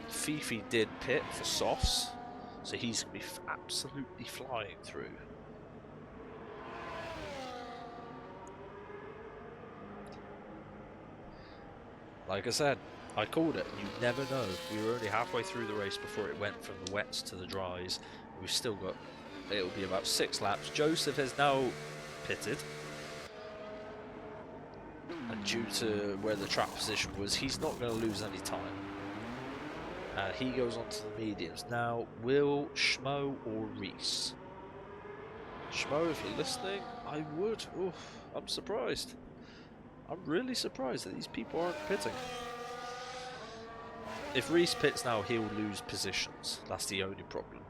Fifi did pit for softs, so he's going to be absolutely flying through. Like I said, I called it. You never know. We were only halfway through the race before it went from the wets to the dries. We've still got, it'll be about 6 laps. Joseph has now pitted. And due to where the track position was, he's not going to lose any time. He goes on to the mediums. Now, will Schmo or Reese? Schmo, if you're listening, I would. Oof, I'm surprised. I'm really surprised that these people aren't pitting. If Reese pits now, he'll lose positions. That's the only problem.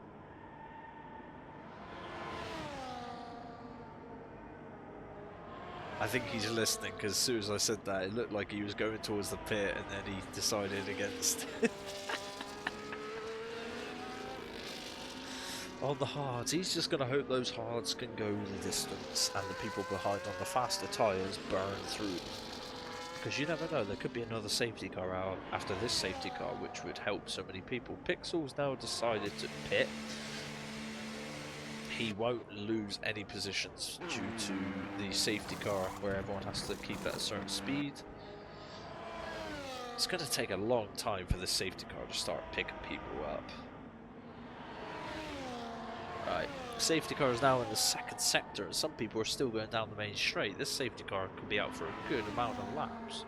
I think he's listening, because as soon as I said that, it looked like he was going towards the pit and then he decided against on the hards. He's just going to hope those hards can go the distance and the people behind on the faster tyres burn through. Because you never know, there could be another safety car out after this safety car, which would help so many people. Pixel's now decided to pit. He won't lose any positions due to the safety car where everyone has to keep at a certain speed. It's going to take a long time for this safety car to start picking people up. Right, safety car is now in the second sector and some people are still going down the main straight. This safety car could be out for a good amount of laps.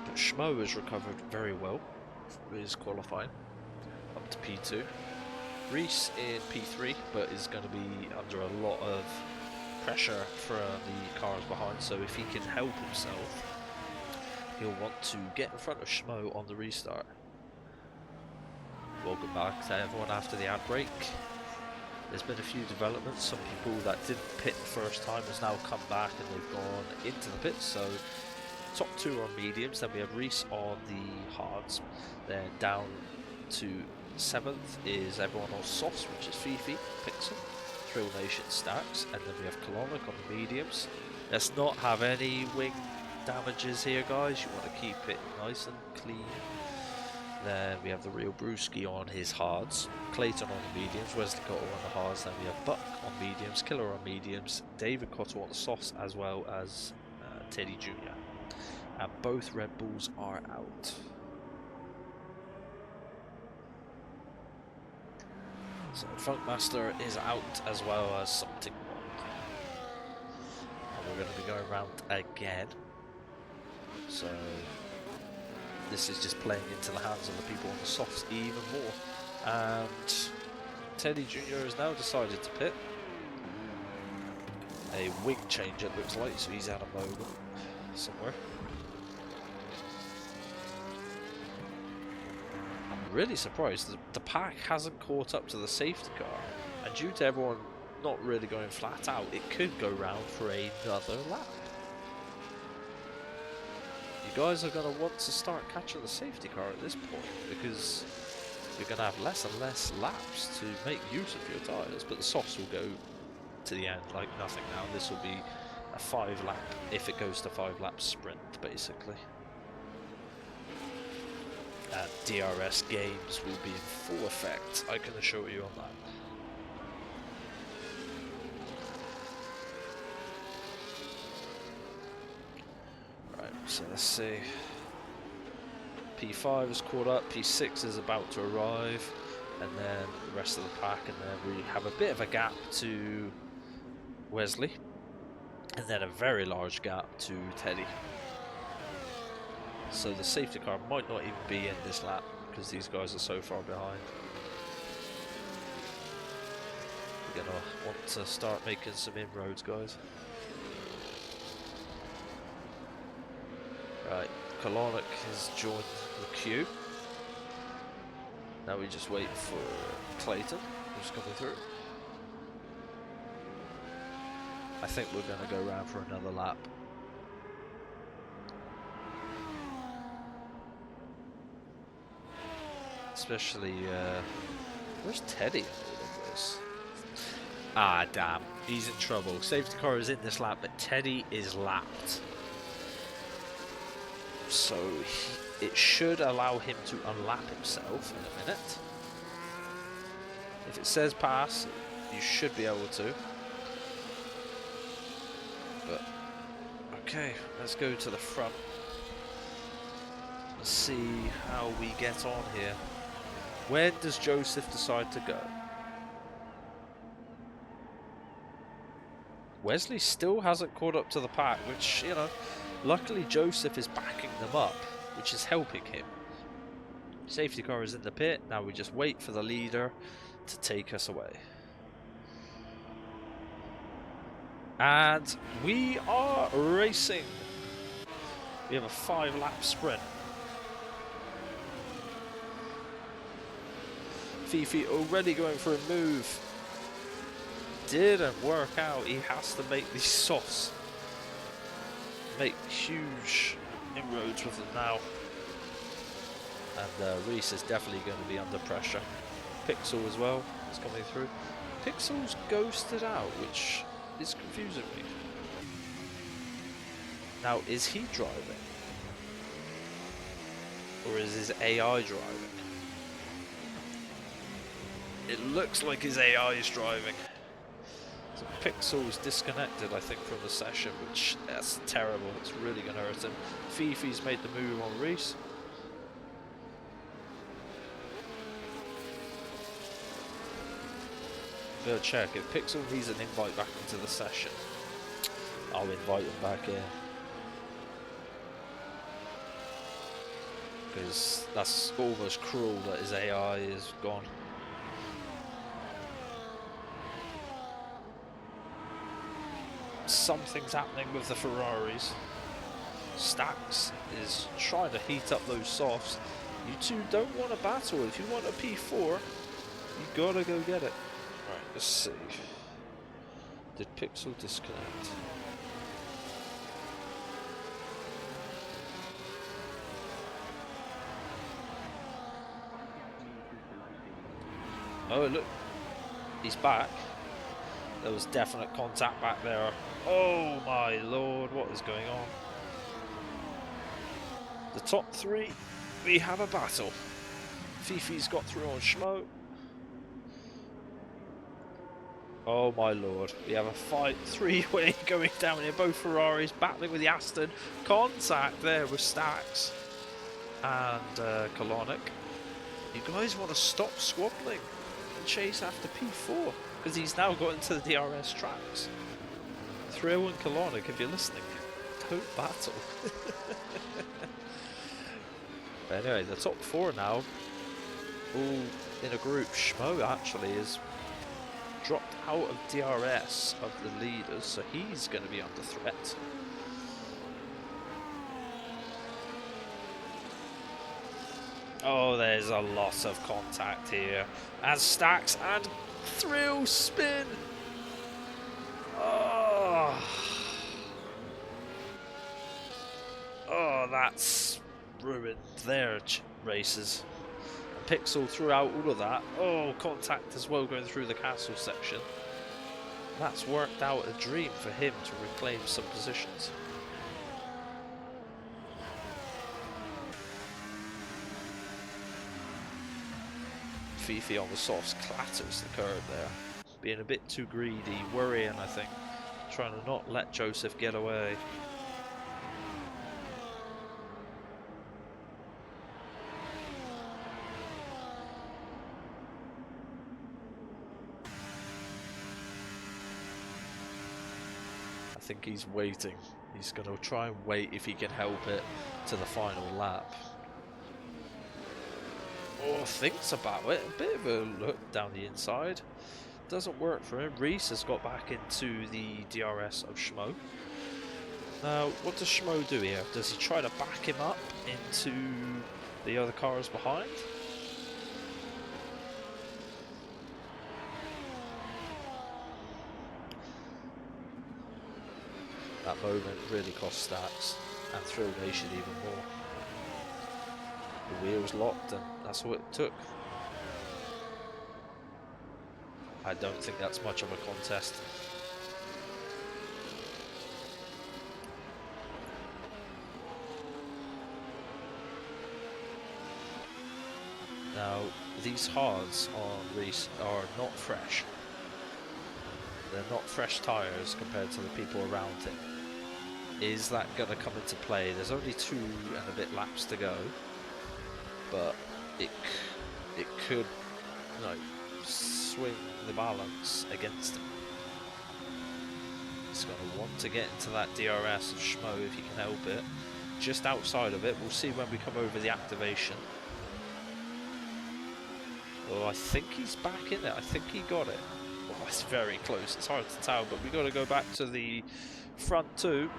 But Schmo has recovered very well from his qualifying, up to P2. Reese in P3, but is going to be under a lot of pressure from the cars behind, so if he can help himself, he'll want to get in front of Schmo on the restart. Welcome back to everyone after the ad break. There's been a few developments. Some people that didn't pit the first time has now come back and they've gone into the pits. So top 2 are mediums, then we have Reese on the hards. Then down to 7th is everyone on softs, which is Fifi, Pixel, Thrill Nation Stacks, and then we have Kalonic on the mediums. Let's not have any wing damages here, guys. You want to keep it nice and clean. Then we have the real Brewski on his hards, Clayton on the mediums, Wesley Cottle on the hards, then we have Buck on mediums, Killer on mediums, David Cottle on the softs, as well as Teddy Jr. And both Red Bulls are out. So Funkmaster is out, as well as Something Wrong. And we're going to be going around again. So this is just playing into the hands of the people on the softs even more. And Teddy Jr. has now decided to pit. A wing change it looks like, so he's out of moment somewhere. I'm really surprised that the pack hasn't caught up to the safety car. And due to everyone not really going flat out, it could go round for another lap. You guys are going to want to start catching the safety car at this point, because you're going to have less and less laps to make use of your tyres, but the softs will go to the end like nothing now. This will be a 5 lap, if it goes to 5 lap sprint, basically. And DRS games will be in full effect, I can assure you on that. Right, so let's see. P5 is caught up, P6 is about to arrive, and then the rest of the pack, and then we have a bit of a gap to Wesley, and then a very large gap to Teddy. So the safety car might not even be in this lap because these guys are so far behind. We're gonna want to start making some inroads, guys. Right, Kalonic has joined the queue. Now we just wait for Clayton, who's coming through. I think we're going to go around for another lap. Especially, where's Teddy in all of this? Ah, damn, he's in trouble. Safety car is in this lap, but Teddy is lapped. So it should allow him to unlap himself in a minute. If it says pass, you should be able to. But okay, let's go to the front. Let's see how we get on here. When does Joseph decide to go? Wesley still hasn't caught up to the pack, which, you know, luckily Joseph is backing them up, which is helping him. Safety car is in the pit, now we just wait for the leader to take us away. And we are racing. We have a 5-lap sprint. Fifi already going for a move. Didn't work out. He has to make these softs. Make huge inroads with them now. And Reese is definitely going to be under pressure. Pixel as well is coming through. Pixel's ghosted out, which is confusing me. Now, is he driving? Or is his AI driving? It looks like his AI is driving. So Pixel's disconnected, I think, from the session, which that's terrible. It's really going to hurt him. Fifi's made the move on Reese. Go check if Pixel needs an invite back into the session. I'll invite him back in. Because that's almost cruel that his AI is gone. Something's happening with the Ferraris. Stax is trying to heat up those softs. You two don't want a battle. If you want a P4, you gotta go get it. Right, let's see. Did Pixel disconnect? Oh, look. He's back. There was definite contact back there. Oh my lord, what is going on? The top three, we have a battle. Fifi's got through on Schmo. Oh my lord, we have a fight, 3-way going down here. Both Ferraris battling with the Aston. Contact there with Stax and Kalonic. You guys want to stop squabbling and chase after P4, because he's now got into the DRS tracks. Thrill and Kalonic, if you're listening, don't battle. But anyway, the top 4 now, all in a group. Schmo actually is dropped out of DRS of the leaders, so he's going to be under threat. Oh, there's a lot of contact here. As Stax and Thrill spin. that's ruined their races. And Pixel throughout all of that. Oh, contact as well going through the castle section. That's worked out a dream for him to reclaim some positions. Fifi on the softs clatters the curb there. Being a bit too greedy, worrying I think. Trying to not let Joseph get away. I think he's waiting. He's going to try and wait if he can help it to the final lap. Oh, thinks about it. A bit of a look down the inside. Doesn't work for him. Reese has got back into the DRS of Schmo. Now, what does Schmo do here? Does he try to back him up into the other cars behind? That moment really cost Stats and Thrill Nation even more. The wheels locked and that's what it took. I don't think that's much of a contest. Now, these hards on Reese are not fresh. They're not fresh tyres compared to the people around him. Is that going to come into play? There's only 2 and a bit laps to go, but it could, you know, swing the balance against him. He's going to want to get into that DRS of Schmo if he can help it. Just outside of it, we'll see when we come over the activation. Oh, I think he's back in it. I think he got it. Oh, it's very close. It's hard to tell, but we've got to go back to the front 2.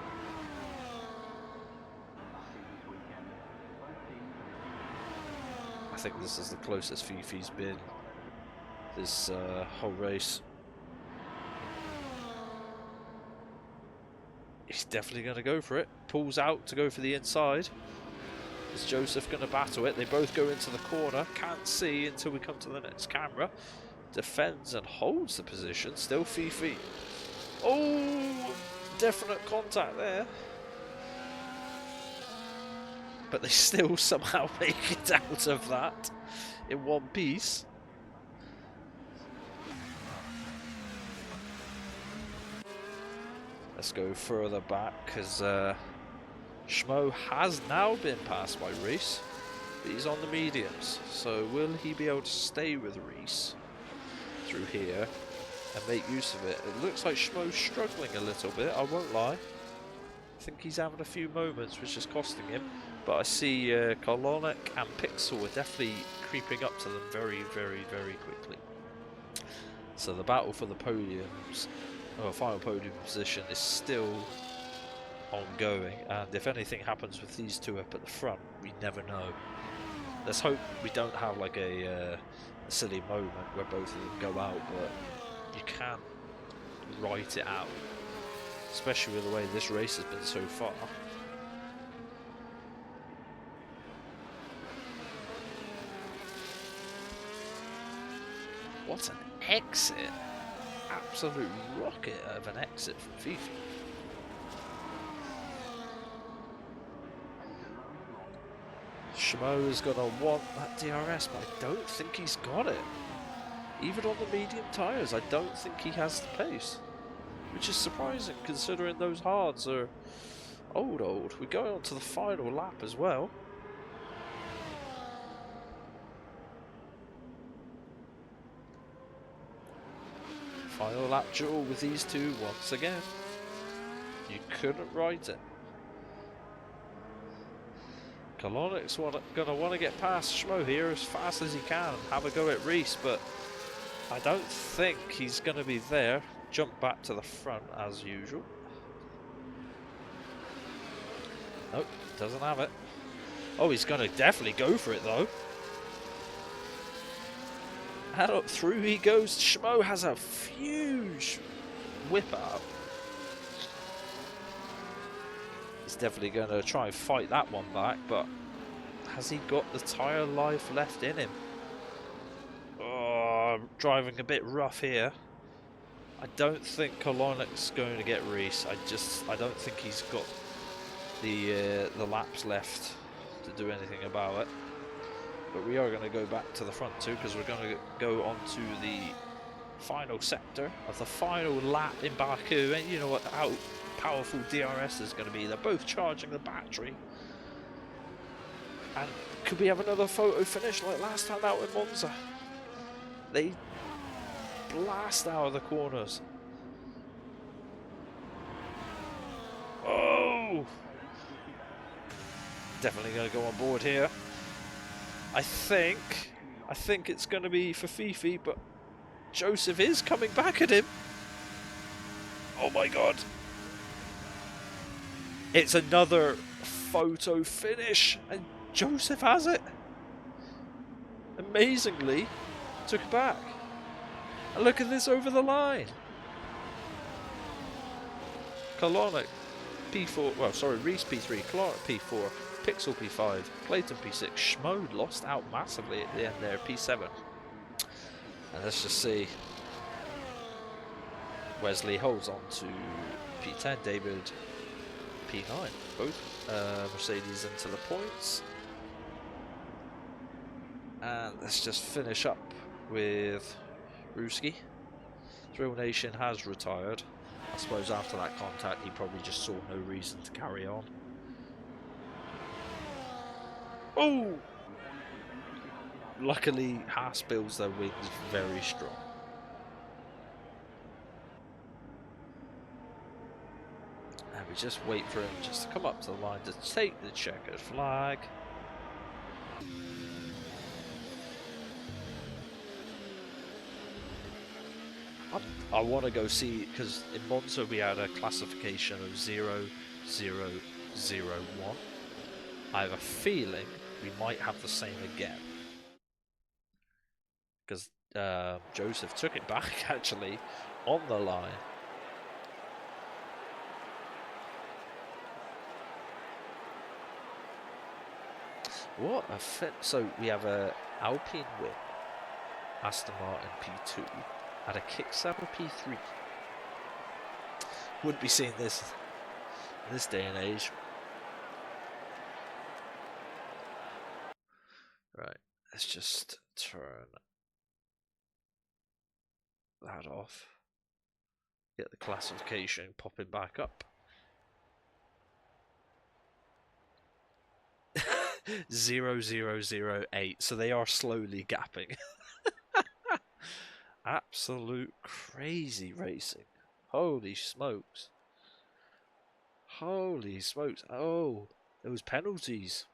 I think this is the closest Fifi's been this whole race. He's definitely going to go for it. Pulls out to go for the inside. Is Joseph going to battle it? They both go into the corner. Can't see until we come to the next camera. Defends and holds the position. Still Fifi. Oh, definite contact there. But they still somehow make it out of that in one piece. Let's go further back because Schmo has now been passed by Reese. But he's on the mediums. So will he be able to stay with Reese through here and make use of it? It looks like Schmo's struggling a little bit, I won't lie. I think he's having a few moments which is costing him. But I see Kolonic and Pixel are definitely creeping up to them very, very, very quickly. So the battle for the podiums, or final podium position, is still ongoing. And if anything happens with these 2 up at the front, we never know. Let's hope we don't have like a silly moment where both of them go out, but you can't write it out. Especially with the way this race has been so far. What an exit! Absolute rocket of an exit from Fifi. Schmo is going to want that DRS, but I don't think he's got it. Even on the medium tyres, I don't think he has the pace. Which is surprising considering those hards are old. We're going on to the final lap as well. Final lap duel with these 2 once again. You couldn't write it. Kalonic's going to want to get past Schmo here as fast as he can. Have a go at Reese, but I don't think he's going to be there. Jump back to the front as usual. Nope, doesn't have it. Oh, he's going to definitely go for it though. And up through he goes. Schmo has a huge whip out. He's definitely going to try and fight that one back, but has he got the tyre life left in him? Oh, driving a bit rough here. I don't think Kolonic's going to get Reese. I don't think he's got the laps left to do anything about it. But we are going to go back to the front too, because we're going to go on to the final sector of the final lap in Baku. And you know what, how powerful DRS is going to be. They're both charging the battery. And could we have another photo finish like last time out in Monza? They blast out of the corners. Oh! Definitely going to go on board here. I think it's going to be for Fifi, but Joseph is coming back at him. Oh my god. It's another photo finish, and Joseph has it. Amazingly, took it back. And look at this over the line. Kalonic P4, well sorry, Reese P3, Kalonic P4, Pixel P5, Clayton P6, Schmode lost out massively at the end there, P7. And let's just see. Wesley holds on to P10, David P9, both Mercedes into the points. And let's just finish up with Ruski. Thrill Nation has retired. I suppose after that contact he probably just saw no reason to carry on. Oh! Luckily Haas builds their wings very strong. And we just wait for him just to come up to the line to take the checkered flag. I want to go see, because in Monza we had a classification of 0, 0, 0, 1. I have a feeling we might have the same again. Because Joseph took it back actually on the line. What a fit. So we have a Alpine win, Aston Martin P2, and a Kickstarter P3. Wouldn't be seeing this in this day and age. Right, let's just turn that off. Get the classification popping back up. 0008, so they are slowly gapping. Absolute crazy racing. Holy smokes. Holy smokes. Oh, there was penalties.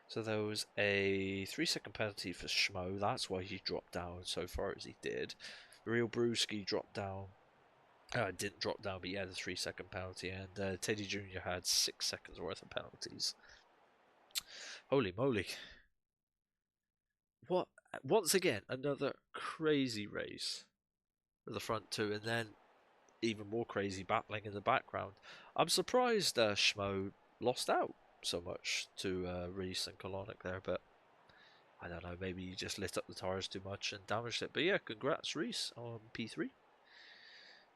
So there was a 3-second penalty for Schmo. That's why he dropped down so far as he did. Real Brewski dropped down. Didn't drop down, but he had a 3-second penalty. And Teddy Jr. had 6 seconds worth of penalties. Holy moly. What? Once again, another crazy race with the front two, and then even more crazy battling in the background. I'm surprised Schmo lost out so much to Reese and Kalonic there, but I don't know, maybe he just lit up the tyres too much and damaged it. But yeah, congrats Reese on P3.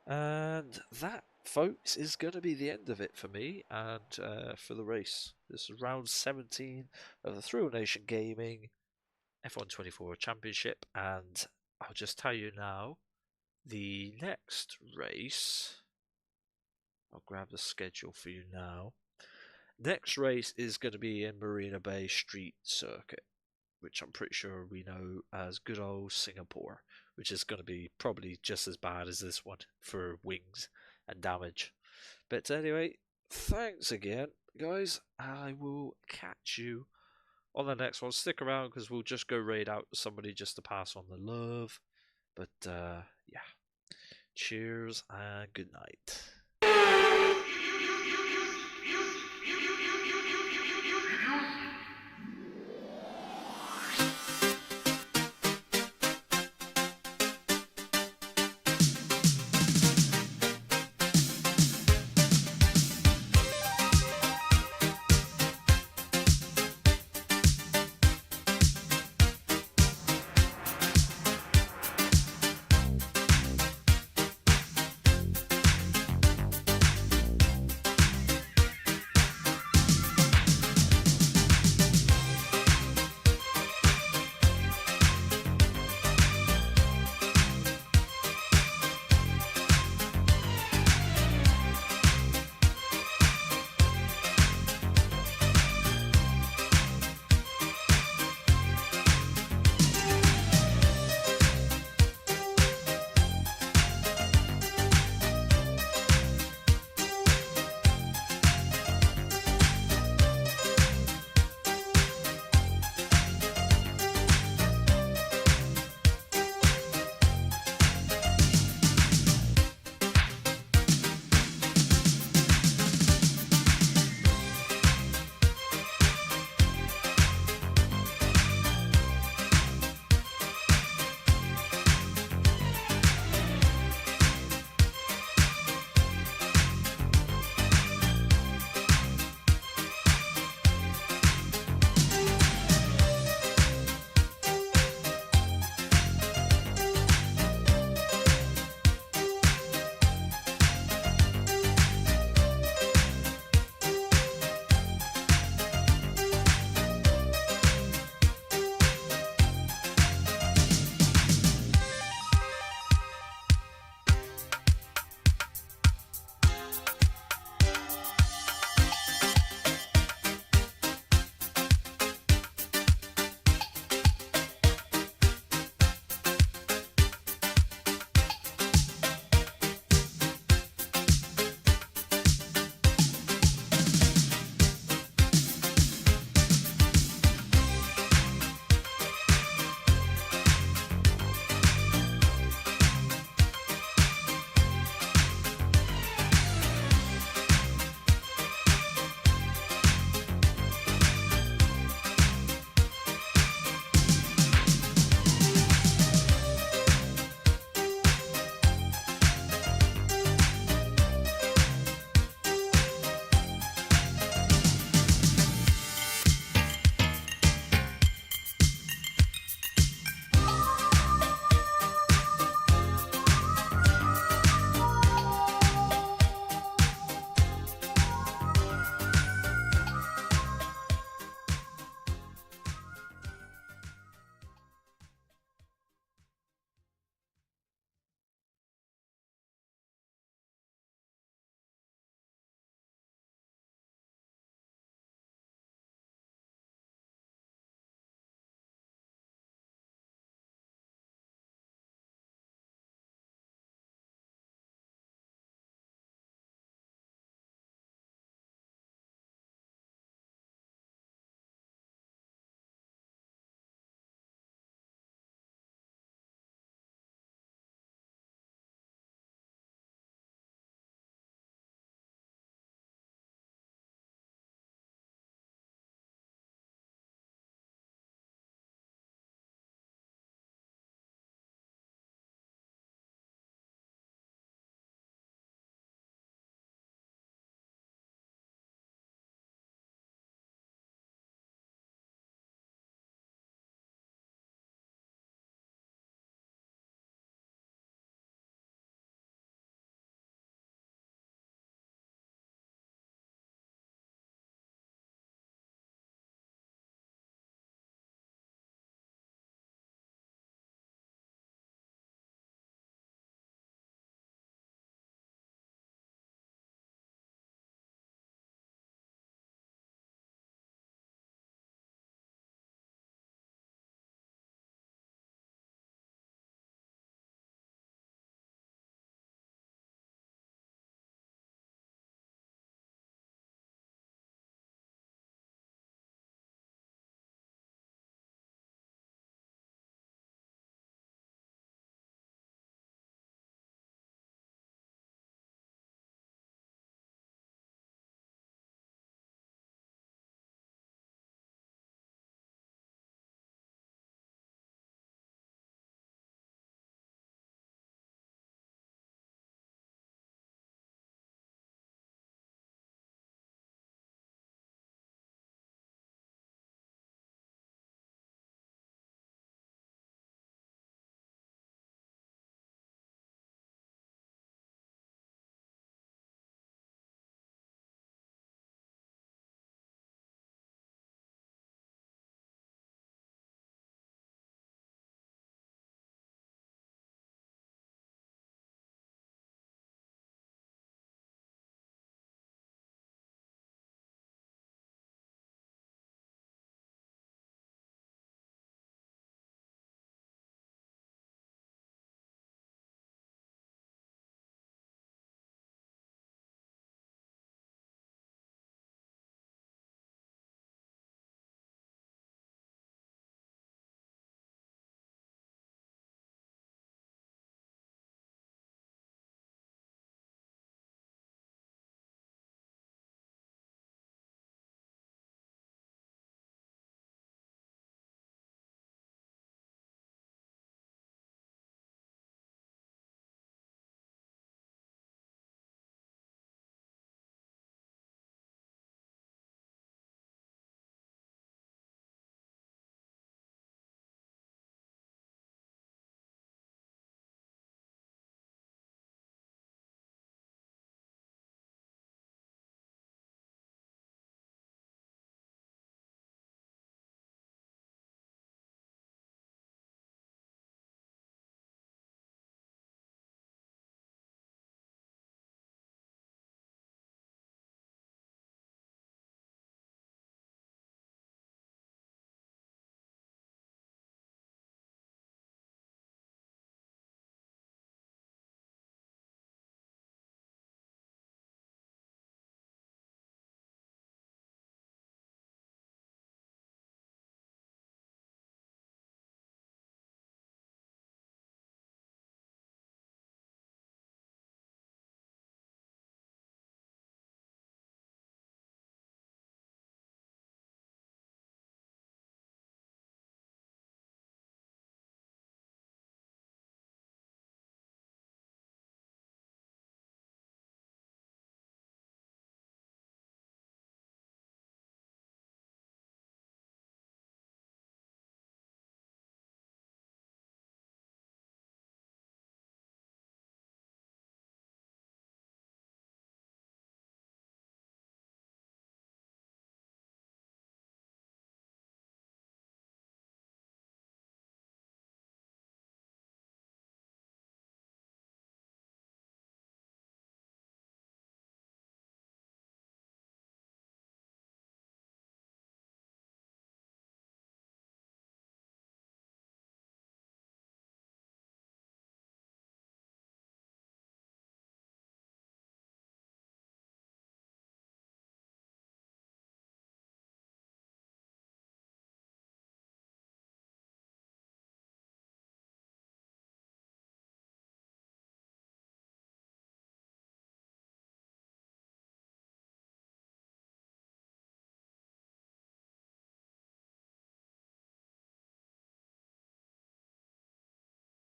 And that, folks, is going to be the end of it for me and for the race. This is round 17 of the Thrill Nation Gaming F1 24 Championship, and I'll just tell you now, the next race, I'll grab the schedule for you now. Next race is going to be in Marina Bay Street Circuit, which I'm pretty sure we know as good old Singapore, which is going to be probably just as bad as this one for wings and damage. But anyway, thanks again, guys. I will catch you on the next one. Stick around because we'll just go raid out somebody just to pass on the love. But yeah, cheers and good night.